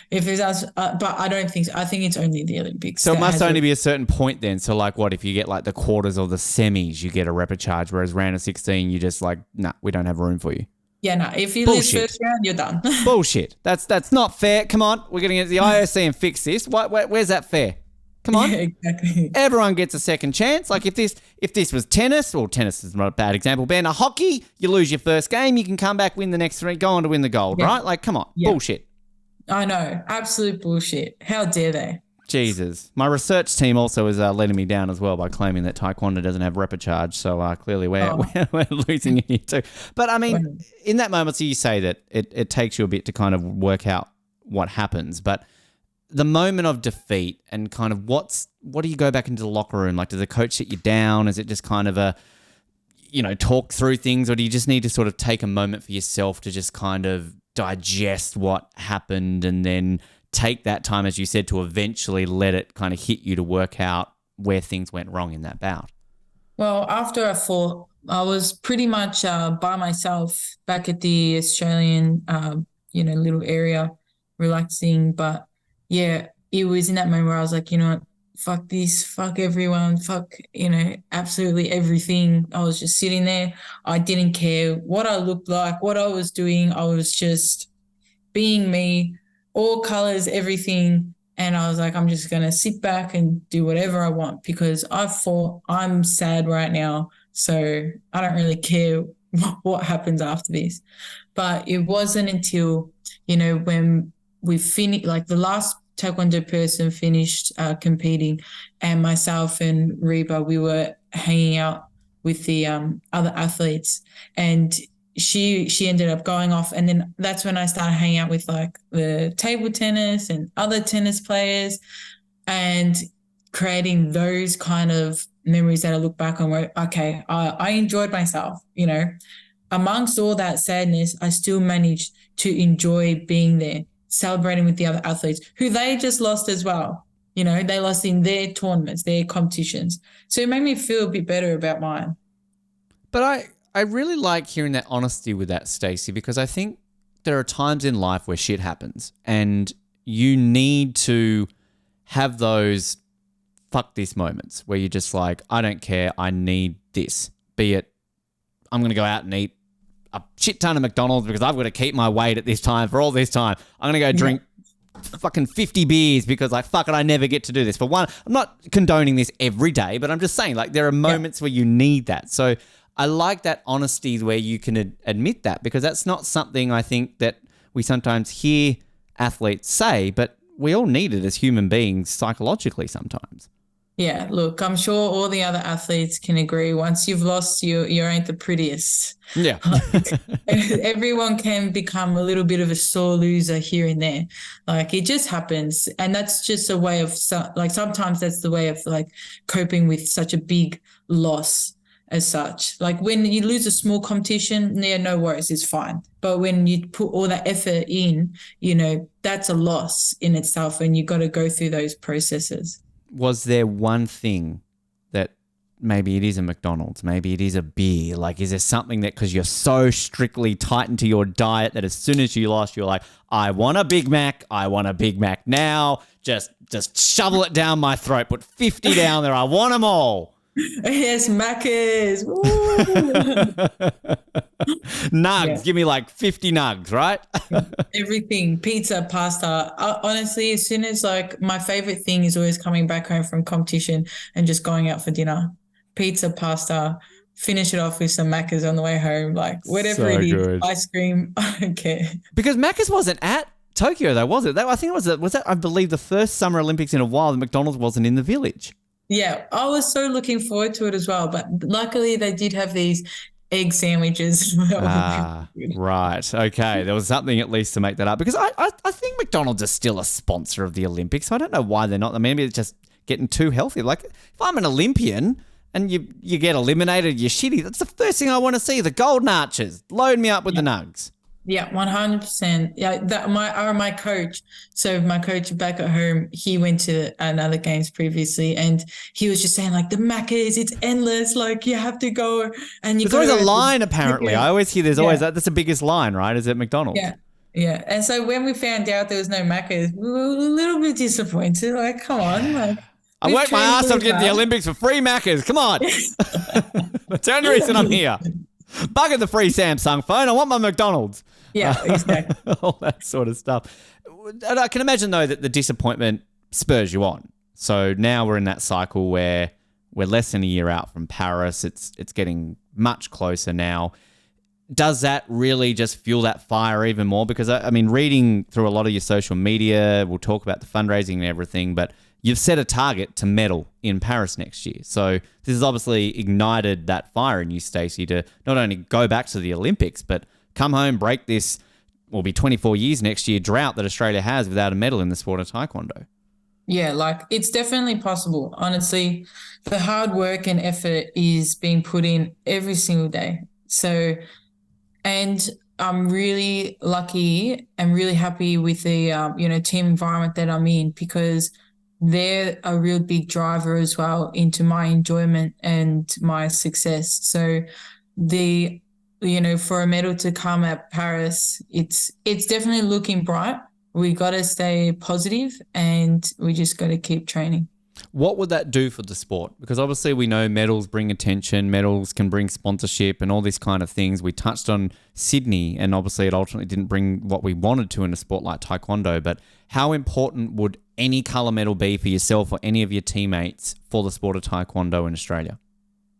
B: if it's us, but I don't think so. I think it's only the Olympics.
A: So it must only be a certain point then. So like what, if you get like the quarters or the semis, you get a repechage, whereas round of 16, you just like, nah, we don't have room for you.
B: Yeah, no. If you lose first round, you're done.
A: Bullshit. That's not fair. Come on. We're going to get the IOC and fix this. Where's that fair? Come on.
B: Yeah, exactly.
A: Everyone gets a second chance. Like if this was tennis, or tennis is not a bad example, Ben, a hockey, you lose your first game, you can come back, win the next 3, go on to win the gold, right? Like, come on. Yeah. Bullshit.
B: I know. Absolute bullshit. How dare they?
A: Jesus. My research team also is letting me down as well by claiming that Taekwondo doesn't have repechage. So clearly we're losing here too. But I mean, in that moment, so you say that it takes you a bit to kind of work out what happens. But the moment of defeat and kind of what do you go back into the locker room? Like, does the coach sit you down? Is it just kind of talk through things? Or do you just need to sort of take a moment for yourself to just kind of digest what happened and then take that time, as you said, to eventually let it kind of hit you to work out where things went wrong in that bout?
B: Well, after I fought, I was pretty much by myself back at the Australian, little area, relaxing. But yeah, it was in that moment where I was like, you know what, fuck this, fuck everyone, fuck, absolutely everything. I was just sitting there. I didn't care what I looked like, what I was doing. I was just being me, all colors, everything. And I was like, I'm just going to sit back and do whatever I want because I've fought. I'm sad right now. So I don't really care what happens after this. But it wasn't until, when we finished, like the last Taekwondo person finished competing, and myself and Reba, we were hanging out with the other athletes, and she ended up going off, and then that's when I started hanging out with like the table tennis and other tennis players and creating those kind of memories that I look back on where, okay, I enjoyed myself, amongst all that sadness, I still managed to enjoy being there, celebrating with the other athletes who they just lost as well. They lost in their tournaments, their competitions. So it made me feel a bit better about mine.
A: But I really like hearing that honesty with that, Stacey, because I think there are times in life where shit happens and you need to have those fuck this moments where you're just like, I don't care, I need this. Be it, I'm going to go out and eat a shit ton of McDonald's because I've got to keep my weight at this time for all this time. I'm going to go drink fucking 50 beers because like, fuck it, I never get to do this. For one, I'm not condoning this every day, but I'm just saying like there are moments where you need that. So I like that honesty where you can admit that, because that's not something I think that we sometimes hear athletes say, but we all need it as human beings psychologically sometimes.
B: Yeah, look, I'm sure all the other athletes can agree. Once you've lost, you ain't the prettiest.
A: Yeah.
B: Like, everyone can become a little bit of a sore loser here and there. Like it just happens, and that's just a way of like sometimes that's the way of like coping with such a big loss as such. Like when you lose a small competition, yeah, no worries, it's fine. But when you put all that effort in, that's a loss in itself, and you got to go through those processes.
A: Was there one thing that maybe it is a McDonald's, maybe it is a beer? Like, is there something that, because you're so strictly tightened to your diet that as soon as you lost, you're like, I want a Big Mac. I want a Big Mac now. Just shovel it down my throat. Put 50 down there. I want them all.
B: Yes, Macca's.
A: Nugs. Give me like 50 nugs, right?
B: Everything, pizza, pasta. Honestly, as soon as like my favorite thing is always coming back home from competition and just going out for dinner. Pizza, pasta, finish it off with some Macca's on the way home. Like whatever it is, good. Ice cream, I don't care.
A: Because Macca's wasn't at Tokyo though, was it? I think it was that, I believe, the first Summer Olympics in a while that McDonald's wasn't in the village.
B: Yeah, I was so looking forward to it as well. But luckily they did have these egg sandwiches.
A: Right. Okay. There was something at least to make that up, because I think McDonald's is still a sponsor of the Olympics. So I don't know why they're not. I mean, maybe it's just getting too healthy. Like if I'm an Olympian and you get eliminated, you're shitty. That's the first thing I want to see. The golden arches. Load me up with the nugs.
B: Yeah, 100%. Yeah, my coach. So my coach back at home, he went to another games previously, and he was just saying like the Macca's, it's endless. Like you have to go, and
A: there's always a line. Apparently, I always hear there's always that's the biggest line, right? Is at McDonald's.
B: Yeah, yeah. And so when we found out there was no Macca's, we were a little bit disappointed. Like, come on, like.
A: I worked my ass off to get the Olympics for free Macca's. Come on. That's the only reason I'm here. Bugger the free Samsung phone. I want my McDonald's.
B: Yeah, exactly.
A: All that sort of stuff. And I can imagine, though, that the disappointment spurs you on. So now we're in that cycle where we're less than a year out from Paris. It's getting much closer now. Does that really just fuel that fire even more? Because, I mean, reading through a lot of your social media, we'll talk about the fundraising and everything, but you've set a target to medal in Paris next year. So this has obviously ignited that fire in you, Stacey, to not only go back to the Olympics, but come home, break this, will be 24 years next year, drought that Australia has without a medal in the sport of Taekwondo.
B: Yeah, like it's definitely possible. Honestly, the hard work and effort is being put in every single day. So, and I'm really lucky and really happy with the, team environment that I'm in, because they're a real big driver as well into my enjoyment and my success. So for a medal to come at Paris, it's definitely looking bright. We got to stay positive, and we just got to keep training.
A: What would that do for the sport? Because obviously we know medals bring attention, medals can bring sponsorship and all these kind of things. We touched on Sydney, and obviously it ultimately didn't bring what we wanted to in a sport like Taekwondo, but how important would any colour medal be for yourself or any of your teammates for the sport of Taekwondo in Australia?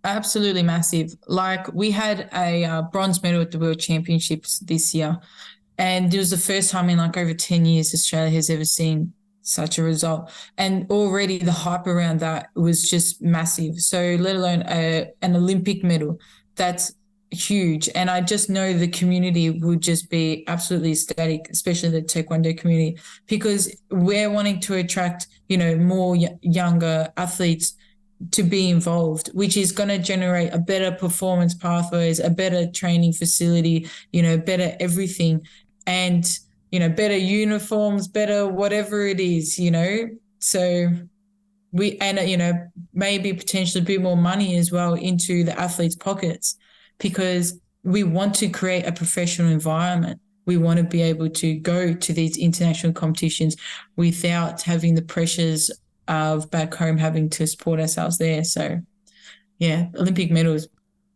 B: Absolutely massive. Like we had a bronze medal at the World Championships this year, and it was the first time in like over 10 years Australia has ever seen such a result. And already the hype around that was just massive. So let alone an Olympic medal, that's huge. And I just know the community would just be absolutely ecstatic, especially the Taekwondo community, because we're wanting to attract, more younger athletes to be involved, which is going to generate a better performance pathways, a better training facility, better everything, and, better uniforms, better whatever it is, So maybe potentially a bit more money as well into the athletes' pockets, because we want to create a professional environment. We want to be able to go to these international competitions without having the pressures of back home having to support ourselves there. So, yeah, Olympic medal is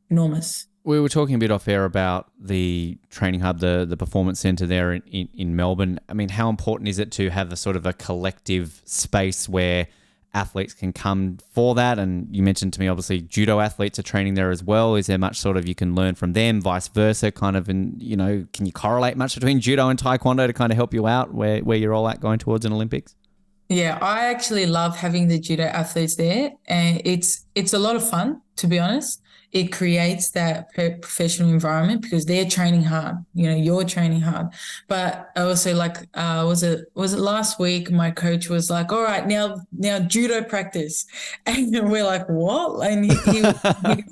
B: enormous.
A: We were talking a bit off air about the training hub, the performance centre there in Melbourne. I mean, how important is it to have a sort of a collective space where athletes can come for that? And you mentioned to me, obviously, judo athletes are training there as well. Is there much sort of you can learn from them, vice versa, kind of, and, you know, can you correlate much between judo and taekwondo to kind of help you out where you're all at going towards an Olympics?
B: Yeah, I actually love having the judo athletes there, and it's a lot of fun, to be honest. It creates that professional environment because they're training hard. You know, you're training hard. But also, like, was it last week? My coach was like, "All right, now judo practice," and we're like, "What?" And he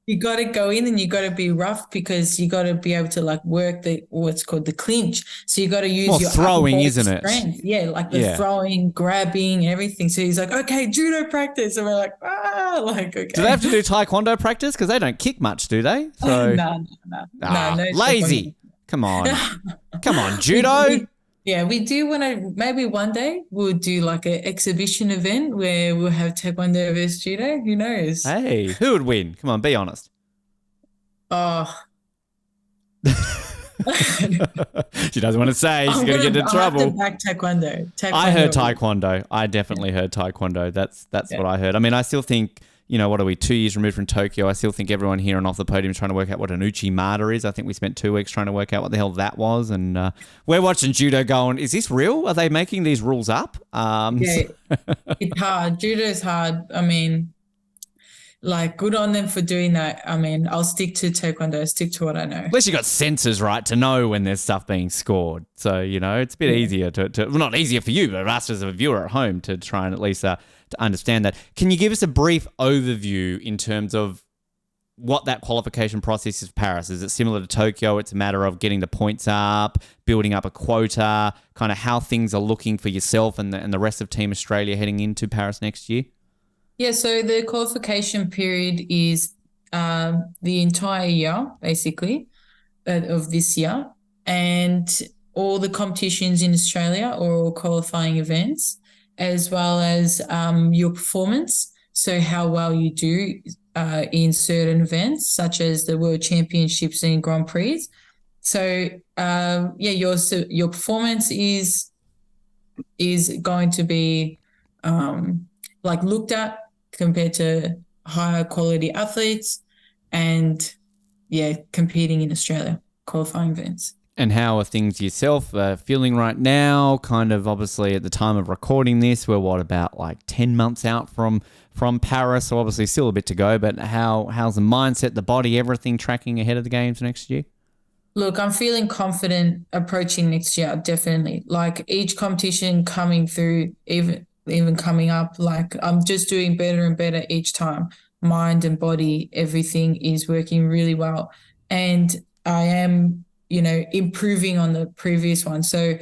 B: you got to go in and you got to be rough because you got to be able to like work the what's called the clinch. So you got to use your
A: throwing, isn't
B: strength.
A: it?
B: Yeah, like the throwing, grabbing, everything. So he's like, okay, judo practice, and we're like, like okay.
A: Do they have to do taekwondo practice? Because they don't kick much, do they? So
B: No, no,
A: lazy. Come on, come on, judo.
B: We do want to, maybe one day we'll do like an exhibition event where we'll have taekwondo versus judo. Who knows?
A: Hey, who would win? Come on, be honest.
B: Oh.
A: She doesn't want to say. She's going to get into trouble.
B: I have to back taekwondo.
A: I heard taekwondo. I definitely heard taekwondo. That's what I heard. I mean, I still think, you know, what are we, 2 years removed from Tokyo? I still think everyone here on Off The Podium is trying to work out what an uchimata is. I think we spent 2 weeks trying to work out what the hell that was. And we're watching judo going, is this real? Are they making these rules up?
B: It's hard. Judo is hard. I mean, like, good on them for doing that. I mean, I'll stick to taekwondo, stick to what I know.
A: At least you got sensors, right, to know when there's stuff being scored. So, you know, it's a bit easier to well, not easier for you, but us as a viewer at home to try and at least to understand that. Can you give us a brief overview in terms of what that qualification process is for Paris? Is it similar to Tokyo? It's a matter of getting the points up, building up a quota, kind of how things are looking for yourself and the rest of Team Australia heading into Paris next year?
B: Yeah, so the qualification period is the entire year, basically, of this year. And all the competitions in Australia are all qualifying events, as well as your performance. So how well you do in certain events, such as the World Championships and Grand Prix. So, your performance is going to be like looked at compared to higher quality athletes and competing in Australia, qualifying events.
A: And how are things yourself feeling right now? Kind of obviously at the time of recording this, we're about like 10 months out from Paris, so obviously still a bit to go, but how's the mindset, the body, everything tracking ahead of the games next year?
B: Look, I'm feeling confident approaching next year, definitely. Like each competition coming through, even coming up, like I'm just doing better and better each time. Mind and body, everything is working really well. And I am, improving on the previous one. So,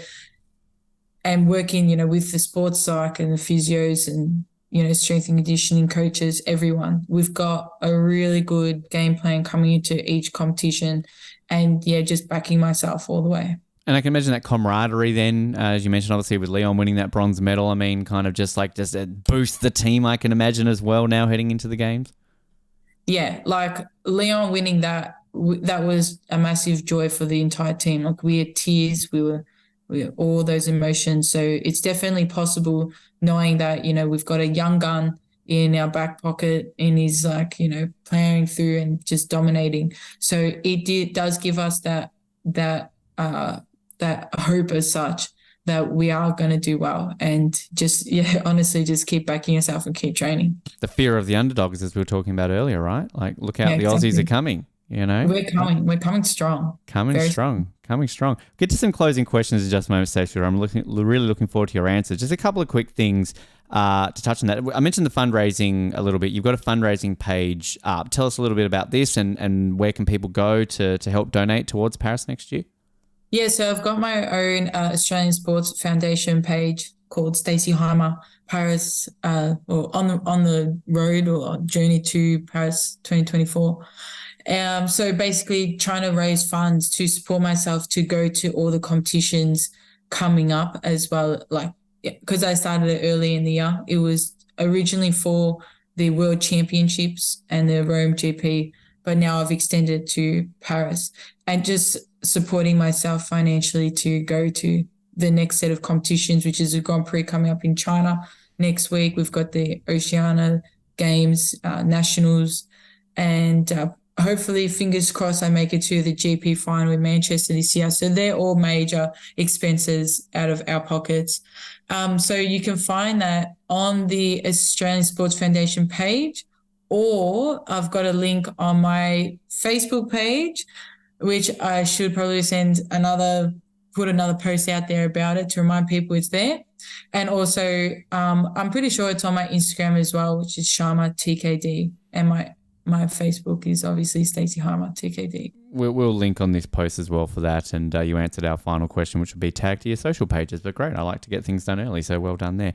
B: and working, with the sports psych and the physios and, strength and conditioning coaches, everyone. We've got a really good game plan coming into each competition and, just backing myself all the way.
A: And I can imagine that camaraderie then, as you mentioned, obviously with Leon winning that bronze medal, I mean, kind of just boost the team, I can imagine as well now heading into the games.
B: Yeah, like Leon winning that was a massive joy for the entire team. Like we had tears, we were all those emotions. So it's definitely possible knowing that, we've got a young gun in our back pocket and he's like, playing through and just dominating. So it does give us that hope as such that we are going to do well and honestly just keep backing yourself and keep training.
A: The fear of the underdogs, as we were talking about earlier, right? Like look out, the Aussies are coming,
B: We're coming strong.
A: Coming strong. Get to some closing questions in just a moment, Stacey. I'm really looking forward to your answers. Just a couple of quick things to touch on that. I mentioned the fundraising a little bit. You've got a fundraising page up. Tell us a little bit about this and where can people go to help donate towards Paris next year?
B: Yeah, so I've got my own Australian Sports Foundation page called Stacey Hymer Paris, or on the road or journey to Paris 2024. So basically trying to raise funds to support myself to go to all the competitions coming up as well. Like, because I started it early in the year, it was originally for the World Championships and the Rome GP but now I've extended to Paris, and just supporting myself financially to go to the next set of competitions, which is a Grand Prix coming up in China next week. We've got the Oceania Games, Nationals, and hopefully, fingers crossed, I make it to the GP final in Manchester this year. So they're all major expenses out of our pockets. So you can find that on the Australian Sports Foundation page, or I've got a link on my Facebook page, which I should probably put another post out there about it to remind people it's there. And also, I'm pretty sure it's on my Instagram as well, which is Sharma TKD, and my Facebook is obviously Stacey Hymer TKD.
A: We'll link on this post as well for that. And you answered our final question, which would be tagged to your social pages. But great, I like to get things done early, so well done there.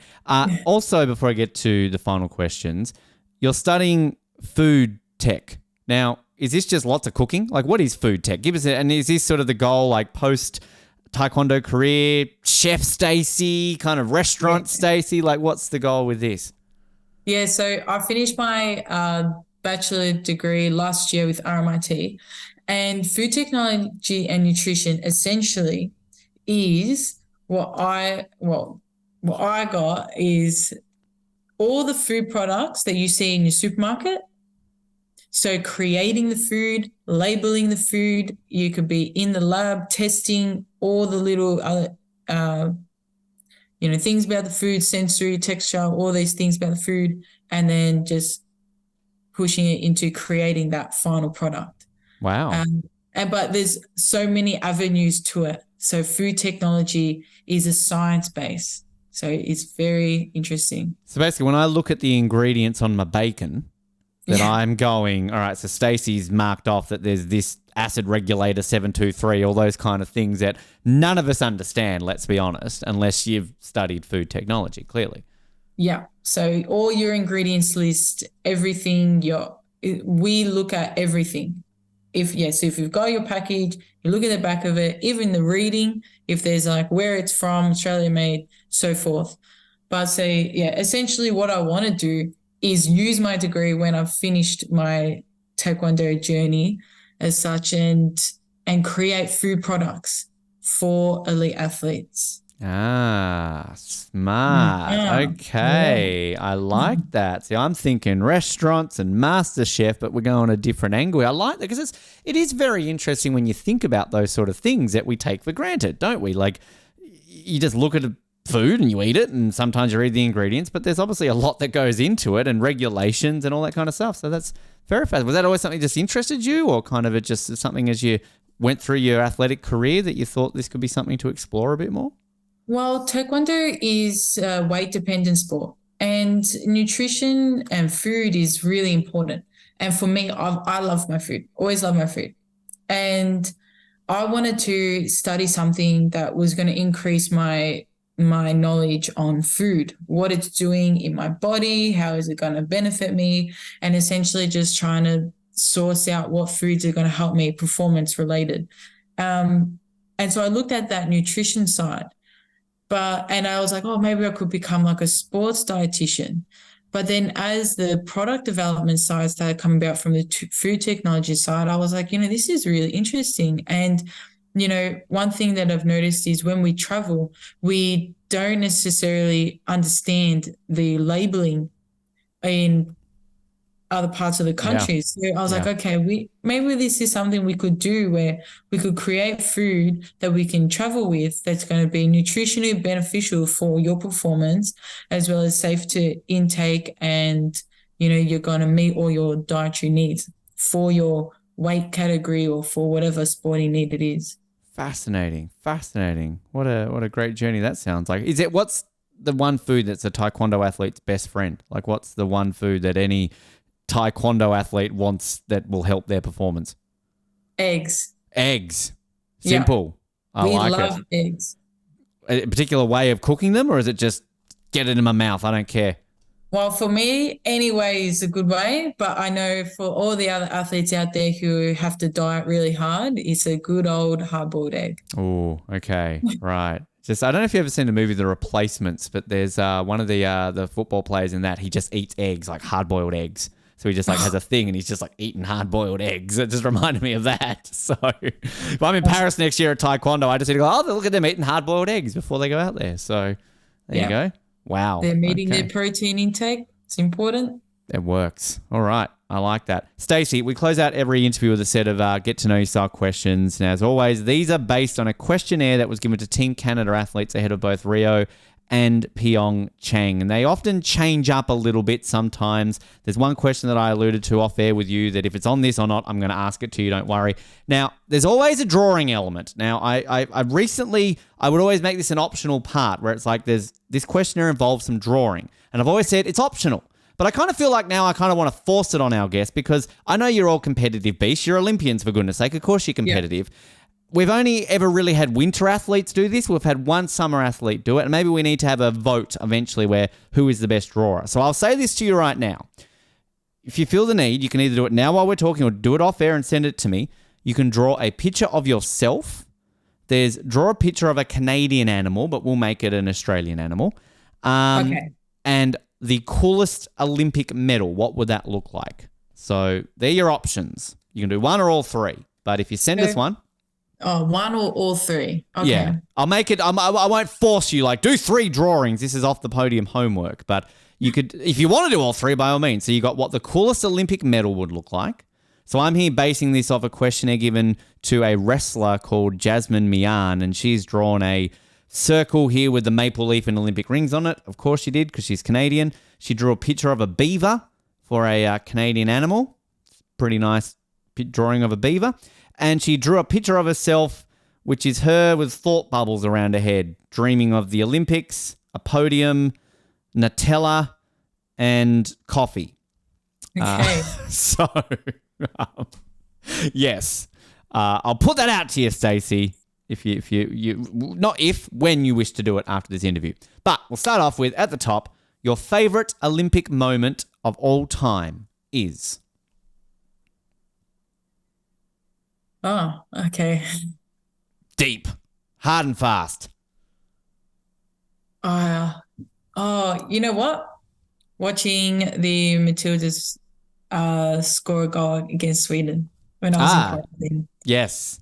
A: Also, before I get to the final questions, you're studying food tech. Now, is this just lots of cooking? Like, what is food tech? Give us it. And is this sort of the goal, like post Taekwondo career, chef Stacey, kind of restaurant Stacey? Like, what's the goal with this?
B: Yeah, so I finished my bachelor degree last year with RMIT, and food technology and nutrition essentially is what I got is all the food products that you see in your supermarket. So creating the food, labeling the food, you could be in the lab testing all the little things about the food, sensory, texture, all these things about the food, and then just pushing it into creating that final product.
A: Wow.
B: But there's so many avenues to it. So food technology is a science base. So it's very interesting.
A: So basically, when I look at the ingredients on my bacon, that I'm going, all right, so Stacey's marked off that there's this acid regulator 723, all those kind of things that none of us understand, let's be honest, unless you've studied food technology, clearly.
B: Yeah. So all your ingredients list, everything, we look at everything. If you've got your package, you look at the back of it, even the reading, if there's like where it's from, Australia made, so forth. But essentially what I want to do is use my degree when I've finished my Taekwondo journey as such, and create food products for elite athletes.
A: Ah, smart.
B: Yeah.
A: Okay.
B: Yeah.
A: I like that. See, I'm thinking restaurants and MasterChef, but we're going a different angle. I like that because it is very interesting when you think about those sort of things that we take for granted, don't we? Like, you just look at food and you eat it, and sometimes you read the ingredients, but there's obviously a lot that goes into it and regulations and all that kind of stuff. So that's very fast. Was that always something that just interested you, or kind of it just something as you went through your athletic career that you thought this could be something to explore a bit more?
B: Well, Taekwondo is a weight-dependent sport, and nutrition and food is really important. And for me, I love my food, always love my food. And I wanted to study something that was going to increase my knowledge on food, what it's doing in my body, how is it going to benefit me, and essentially just trying to source out what foods are going to help me performance related. And so I looked at that nutrition side, and I was like, oh, maybe I could become like a sports dietitian. But then as the product development side started coming about from the food technology side, I was like, this is really interesting. And one thing that I've noticed is when we travel, we don't necessarily understand the labeling in other parts of the country. Yeah. So I was like, okay, maybe this is something we could do where we could create food that we can travel with that's going to be nutritionally beneficial for your performance, as well as safe to intake, and you're going to meet all your dietary needs for your weight category or for whatever sporting need it is.
A: Fascinating. What a great journey that sounds like. What's the one food that's a Taekwondo athlete's best friend? Like, what's the one food that any Taekwondo athlete wants that will help their performance?
B: Eggs.
A: Simple.
B: Yeah. We love eggs.
A: A particular way of cooking them, or is it just get it in my mouth? I don't care.
B: Well, for me, any way is a good way, but I know for all the other athletes out there who have to diet really hard, it's a good old hard-boiled egg.
A: Oh, okay. Right. I don't know if you've ever seen the movie The Replacements, but there's one of the football players in that, he just eats eggs, like hard-boiled eggs. So he just like has a thing and he's just like eating hard-boiled eggs. It just reminded me of that. So if I'm in Paris next year at Taekwondo, I just need to go, oh, look at them eating hard-boiled eggs before they go out there. So there you go. Wow.
B: They're meeting their protein intake. It's important.
A: It works. All right. I like that. Stacey, we close out every interview with a set of get to know you style questions. And as always, these are based on a questionnaire that was given to Team Canada athletes ahead of both Rio and Pyeongchang. And they often change up a little bit sometimes. There's one question that I alluded to off air with you that if it's on this or not, I'm going to ask it to you. Don't worry. Now, there's always a drawing element. Now, I recently, I would always make this an optional part where it's like this questionnaire involves some drawing. And I've always said it's optional. But I kind of feel like now I kind of want to force it on our guests because I know you're all competitive beasts. You're Olympians, for goodness sake. Of course you're competitive. Yeah. We've only ever really had winter athletes do this. We've had one summer athlete do it. And maybe we need to have a vote eventually where who is the best drawer. So I'll say this to you right now. If you feel the need, you can either do it now while we're talking or do it off air and send it to me. You can draw a picture of yourself. Draw a picture of a Canadian animal, but we'll make it an Australian animal. Okay. And the coolest Olympic medal, what would that look like? So they're your options. You can do one or all three. But if you send us one.
B: Oh, one or all three. Okay.
A: Yeah. I'll make it. I won't force you like do 3 drawings. This is off the podium homework. But you could, if you want to do all 3, by all means. So you got what the coolest Olympic medal would look like. So I'm here basing this off a questionnaire given to a wrestler called Jasmine Mian. And she's drawn a circle here with the maple leaf and Olympic rings on it. Of course she did because she's Canadian. She drew a picture of a beaver for a Canadian animal. Pretty nice drawing of a beaver. And she drew a picture of herself, which is her with thought bubbles around her head, dreaming of the Olympics, a podium, Nutella, and coffee.
B: Okay.
A: Yes. I'll put that out to you, Stacey. When you wish to do it after this interview. But we'll start off with, at the top, your favorite Olympic moment of all time is?
B: Oh, okay.
A: Deep. Hard and fast.
B: You know what? Watching the Matildas score a goal against Sweden when I was in Poland.
A: Yes.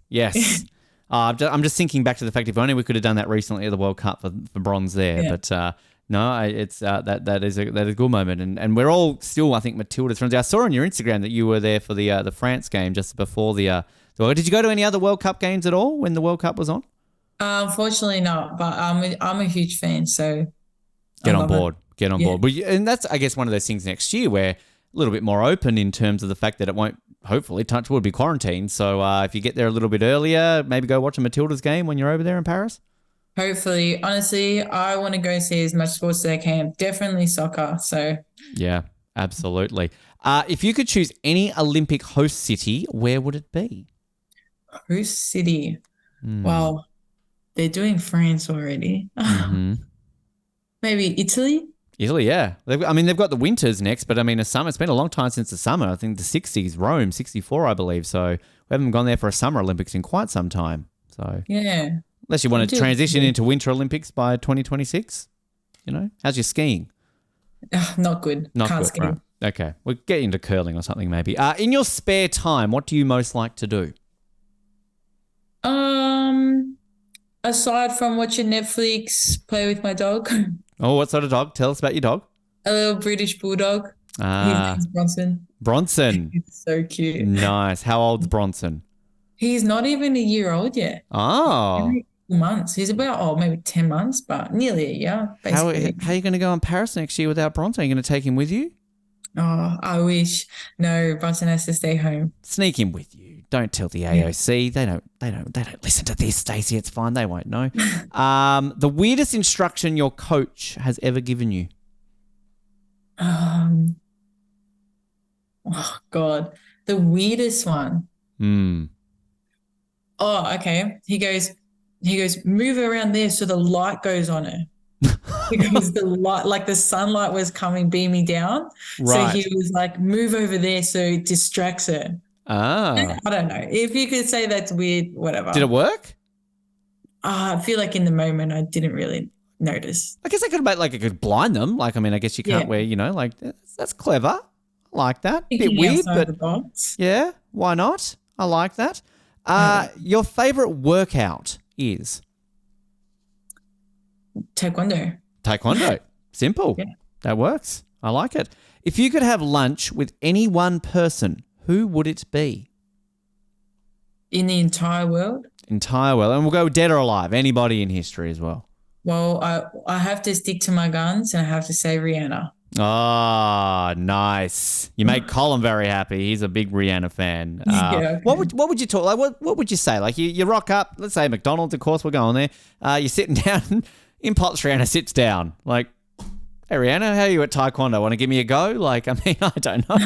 A: I'm just thinking back to the fact if only we could have done that recently at the World Cup for bronze there. Yeah. But no, it's that is a good moment, and we're all still, I think, Matilda's friends. I saw on your Instagram that you were there for the France game just before the. Did you go to any other World Cup games at all when the World Cup was on?
B: Unfortunately not, but I'm a huge fan, so
A: get on board. But, and that's, I guess, one of those things next year where a little bit more open in terms of the fact that it won't, hopefully, touch wood, be quarantined. So if you get there a little bit earlier, maybe go watch a Matildas game when you're over there in Paris.
B: Hopefully. Honestly, I want to go see as much sports as I can. Definitely soccer. So
A: yeah, absolutely. If you could choose any Olympic host city, where would it be?
B: Host city. Well, they're doing France already. Mm-hmm. Maybe Italy?
A: Italy, yeah. They've got the winters next, but a summer. It's been a long time since the summer. I think the 60s, Rome, 64, I believe. So we haven't gone there for a summer Olympics in quite some time. So
B: yeah.
A: Unless you want to transition into Winter Olympics by 2026. How's your skiing?
B: Not good. Can't ski.
A: Right. Okay. We'll get into curling or something maybe. In your spare time, what do you most like to do?
B: Aside from watching Netflix, play with my dog.
A: Oh, what sort of dog? Tell us about your dog.
B: A little British bulldog. His name's Bronson.
A: Bronson.
B: He's so cute.
A: Nice. How old's Bronson?
B: He's not even a year old yet.
A: Oh.
B: Maybe 2 months. He's about, maybe 10 months, but nearly a year, basically.
A: How are you going to go in Paris next year without Bronson? Are you going to take him with you?
B: Oh, I wish. No, Bronson has to stay home.
A: Sneak him with you. Don't tell the AOC. Yeah. They don't listen to this, Stacey. It's fine. They won't know. The weirdest instruction your coach has ever given you?
B: Oh God. The weirdest one. Oh, okay. He goes, move around there so the light goes on her. Because the light, like the sunlight was beaming down. Right. So he was like, move over there so it distracts her. I don't know. If you could say that's weird, whatever.
A: Did it work?
B: I feel like in the moment I didn't really notice.
A: I guess I could blind them. I guess you can't wear, that's clever. I Like that. Bit
B: Thinking
A: weird,
B: outside
A: but
B: the box.
A: yeah, why not? I like that. Your favorite workout is?
B: Taekwondo.
A: Taekwondo. Simple.
B: Yeah.
A: That works. I like it. If you could have lunch with any one person, who would it be?
B: In the entire world?
A: Entire world. And we'll go dead or alive. Anybody in history as well.
B: Well, I have to stick to my guns and I have to say Rihanna.
A: Ah, nice. You make Colin very happy. He's a big Rihanna fan.
B: Okay.
A: What would you talk like? What would you say? Like you rock up, let's say McDonald's, of course, we're going there. You're sitting down, in Pots Rihanna sits down. Like, hey Rihanna, how are you at Taekwondo? Want to give me a go? Like, I mean, I don't know.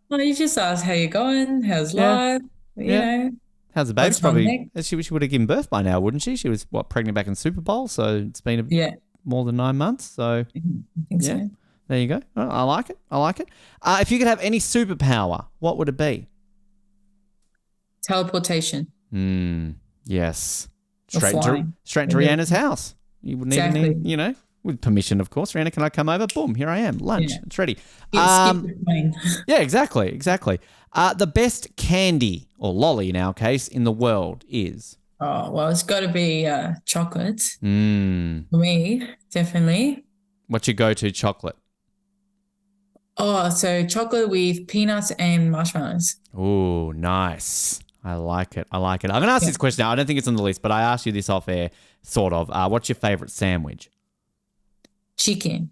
B: Well, you just ask how you going, how's life, you know.
A: How's the baby?
B: What's
A: Probably she would have given birth by now, wouldn't she? She was pregnant back in Super Bowl, so it's been more than 9 months. So
B: I think so.
A: there you go. Oh, I like it. If you could have any superpower, what would it be?
B: Teleportation.
A: Yes.
B: Or
A: Straight
B: flying.
A: to Rihanna's house. You wouldn't even need, with permission, of course. Rihanna, can I come over? Boom, here I am. Lunch. It's ready.
B: Skip the plane.
A: Yeah, exactly. The best candy, or lolly in our case, in the world is?
B: Oh, well, it's got to be chocolate. For
A: Mm.
B: me, definitely.
A: What's your go-to chocolate?
B: Oh, so chocolate with peanuts and marshmallows.
A: Oh, nice. I like it. I'm going to ask this question now. I don't think it's on the list, but I asked you this off air, sort of. What's your favorite sandwich?
B: Chicken.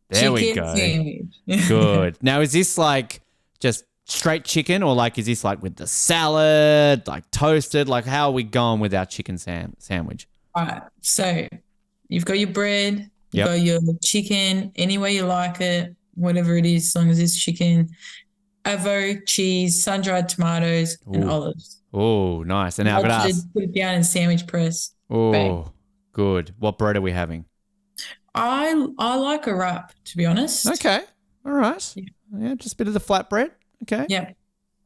A: There we go.
B: Sandwich.
A: Good. Now, is this like just straight chicken, or like is this like with the salad, like toasted? Like, how are we going with our chicken sandwich?
B: All right. So you've got your bread, you've got your chicken, any way you like it, whatever it is, as long as it's chicken, avo, cheese, sun-dried tomatoes, and olives.
A: Oh, nice. And now I've got to ask.
B: Put it down in sandwich press.
A: Oh,
B: Bang.
A: good. What bread are we having?
B: I like a wrap, to be honest.
A: Okay. All right. Yeah, just a bit of the flatbread. Okay.
B: Yeah.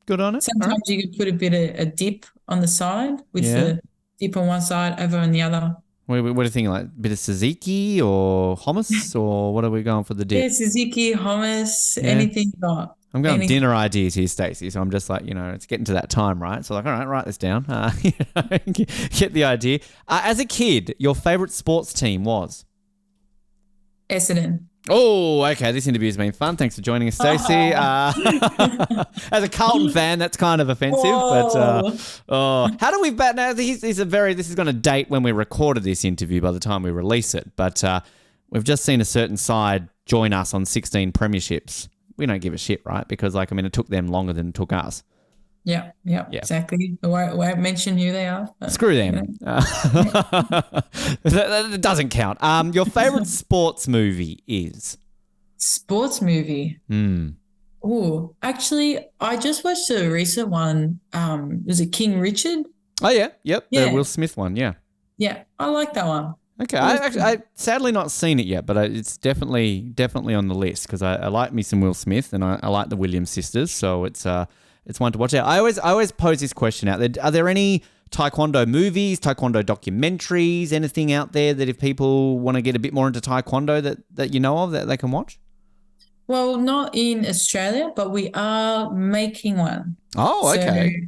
A: Good on it.
B: Sometimes you could put a bit of a dip on the side with the dip on one side, avo on the other.
A: What are you thinking? Like a bit of tzatziki or hummus, or what are we going for the dip?
B: Yeah, tzatziki, hummus, anything you got.
A: I'm going dinner ideas here, Stacey. So I'm just like, it's getting to that time, right? So like, all right, write this down. Get the idea. As a kid, your favorite sports team was?
B: Essendon.
A: Oh, okay. This interview's been fun. Thanks for joining us, Stacey. As a Carlton fan, that's kind of offensive, but how do we bat now? This is going to date when we recorded this interview by the time we release it, but we've just seen a certain side join us on 16 premierships. We don't give a shit, right? Because it took them longer than it took us.
B: Yeah, exactly. I won't mention who they are.
A: Screw them. That doesn't count. Your favorite sports movie is?
B: Sports movie? Oh, actually, I just watched a recent one. Was it King Richard?
A: Oh, yeah. Yep.
B: Yeah.
A: The Will Smith one, yeah.
B: Yeah, I like that one.
A: Okay, I sadly not seen it yet, but it's definitely on the list because I like me some Will Smith and I like the Williams sisters, so it's one to watch out. I always pose this question out there: are there any Taekwondo movies, Taekwondo documentaries, anything out there that if people want to get a bit more into Taekwondo that you know of that they can watch?
B: Well, not in Australia, but we are making one.
A: Oh, okay.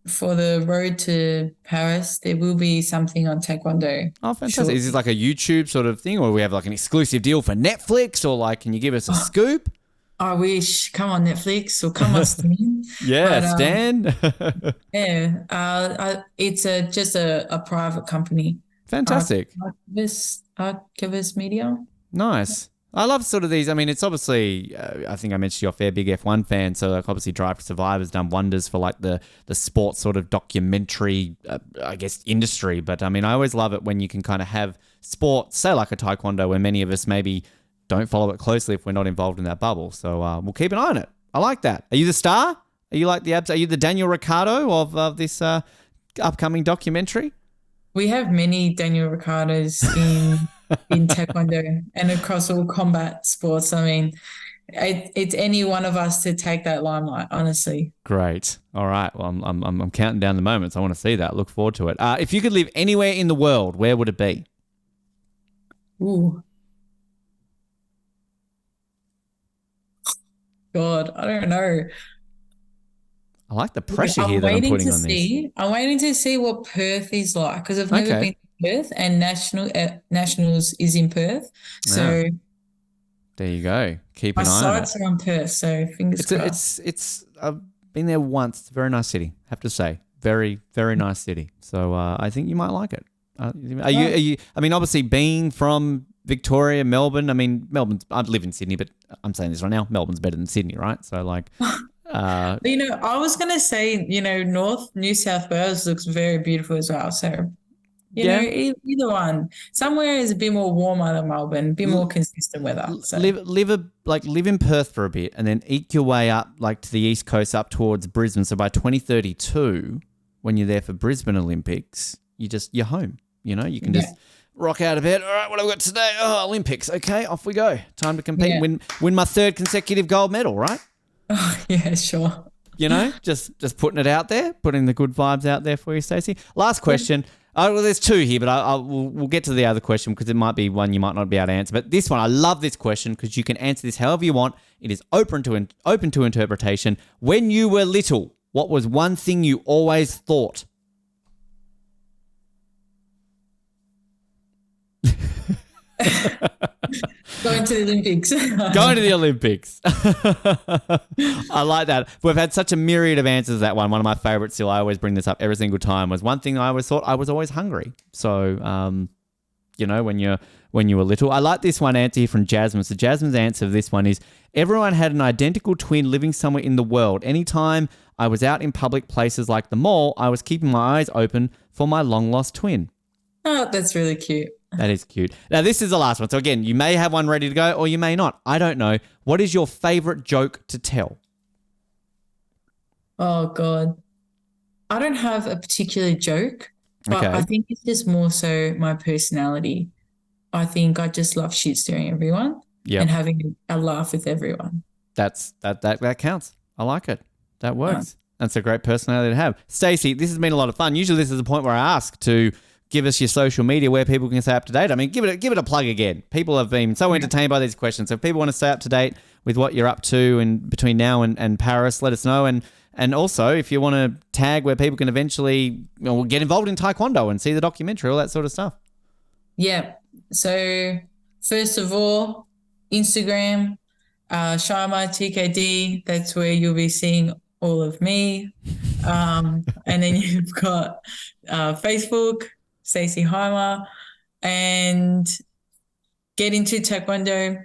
B: For the road to Paris, there will be something on Taekwondo.
A: Oh, fantastic. Is this like a YouTube sort of thing, or do we have like an exclusive deal for Netflix, or like can you give us a scoop?
B: I wish. Come on, Netflix, or come on, Stan.
A: Stan.
B: It's just a private company.
A: Fantastic.
B: Archivist Media.
A: Nice. I love sort of these. I mean, it's obviously, I think I mentioned you're a fair big F1 fan, so like obviously Drive to Survive has done wonders for like the sports sort of documentary, I guess, industry. But I mean, I always love it when you can kind of have sport, say like a Taekwondo, where many of us maybe don't follow it closely if we're not involved in that bubble. So we'll keep an eye on it. I like that. Are you the star? Are you like the abs? Are you the Daniel Ricciardo of this upcoming documentary?
B: We have many Daniel Ricciardos in Taekwondo and across all combat sports. I mean, it's any one of us to take that limelight, honestly.
A: Great. All right. Well, I'm counting down the moments. I want to see that. Look forward to it. If you could live anywhere in the world, where would it be?
B: Ooh. God, I don't know.
A: I like the pressure here
B: I'm
A: that I'm
B: waiting
A: putting
B: to
A: on this.
B: see. I'm waiting to see what Perth is like because I've never
A: Okay.
B: been to Perth, and nationals is in Perth.
A: Yeah.
B: So
A: There you go. Keep
B: my
A: an eye on it.
B: sights are on Perth. So fingers crossed.
A: I've been there once. It's a very nice city, have to say. Very, very nice city. So I think you might like it. I mean, obviously being from Victoria, Melbourne, I mean, I live in Sydney, but I'm saying this right now, Melbourne's better than Sydney, right? So like,
B: I was gonna say, North New South Wales looks very beautiful as well. So,
A: yeah,
B: either one. Somewhere is a bit more warmer than Melbourne, a bit more consistent weather. So
A: live in Perth for a bit and then eke your way up like to the East Coast up towards Brisbane. So by 2032, when you're there for Brisbane Olympics, you're home. You can just rock out of bed. All right, what have we got today? Oh, Olympics. Okay, off we go. Time to compete.
B: Yeah.
A: Win my third consecutive gold medal, right?
B: Oh, yeah, sure.
A: Just putting it out there, putting the good vibes out there for you, Stacey. Last question. Oh, well, there's two here, but we'll get to the other question because it might be one you might not be able to answer. But this one, I love this question because you can answer this however you want. It is open to interpretation. When you were little, what was one thing you always thought?
B: Going to the Olympics.
A: Going to the Olympics. I like that. We've had such a myriad of answers to that one. One of my favorites still, I always bring this up every single time, was one thing I always thought I was always hungry. So, when you were little. I like this one answer here from Jasmine. So Jasmine's answer to this one is, everyone had an identical twin living somewhere in the world. Anytime I was out in public places like the mall, I was keeping my eyes open for my long-lost twin.
B: Oh, that's really cute.
A: That is cute. Now, this is the last one. So, again, you may have one ready to go or you may not. I don't know. What is your favorite joke to tell?
B: Oh, God. I don't have a particular joke, but
A: Okay.
B: I think it's just more so my personality. I think I just love shit stirring everyone and having a laugh with everyone.
A: That counts. I like it. That works. That's a great personality to have. Stacey, this has been a lot of fun. Usually this is the point where I ask to give us your social media where people can stay up to date. I mean, give it a plug again. People have been so entertained by these questions. So if people want to stay up to date with what you're up to and between now and Paris, let us know. And also, if you want to tag where people can eventually get involved in Taekwondo and see the documentary, all that sort of stuff.
B: Yeah. So first of all, Instagram, Sharma TKD. That's where you'll be seeing all of me. And then you've got Facebook, Stacey Hymer, and get into Taekwondo.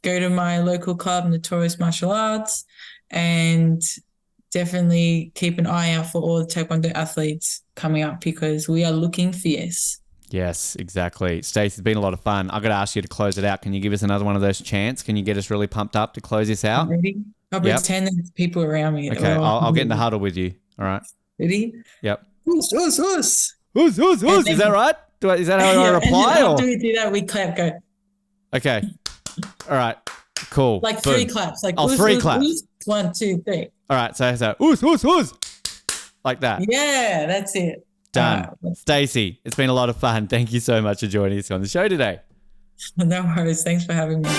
B: Go to my local club, Notorious Martial Arts, and definitely keep an eye out for all the Taekwondo athletes coming up because we are looking fierce.
A: Yes, exactly. Stacey, it's been a lot of fun. I've got to ask you to close it out. Can you give us another one of those chants? Can you get us really pumped up to close this out?
B: Ready? I'll pretend there's people around me.
A: Okay, I'll get in the huddle with you. All right.
B: Ready?
A: Yep.
B: Us, us, us.
A: Us. Is that right? Is that how I reply?
B: And then after we do that, we clap, go.
A: Okay. All right. Cool.
B: Like three claps. Like
A: three claps.
B: Us. 1, 2, 3.
A: All right. So us. Like that.
B: Yeah, that's it.
A: Done. Stacey, it's been a lot of fun. Thank you so much for joining us on the show today.
B: No worries. Thanks for having me.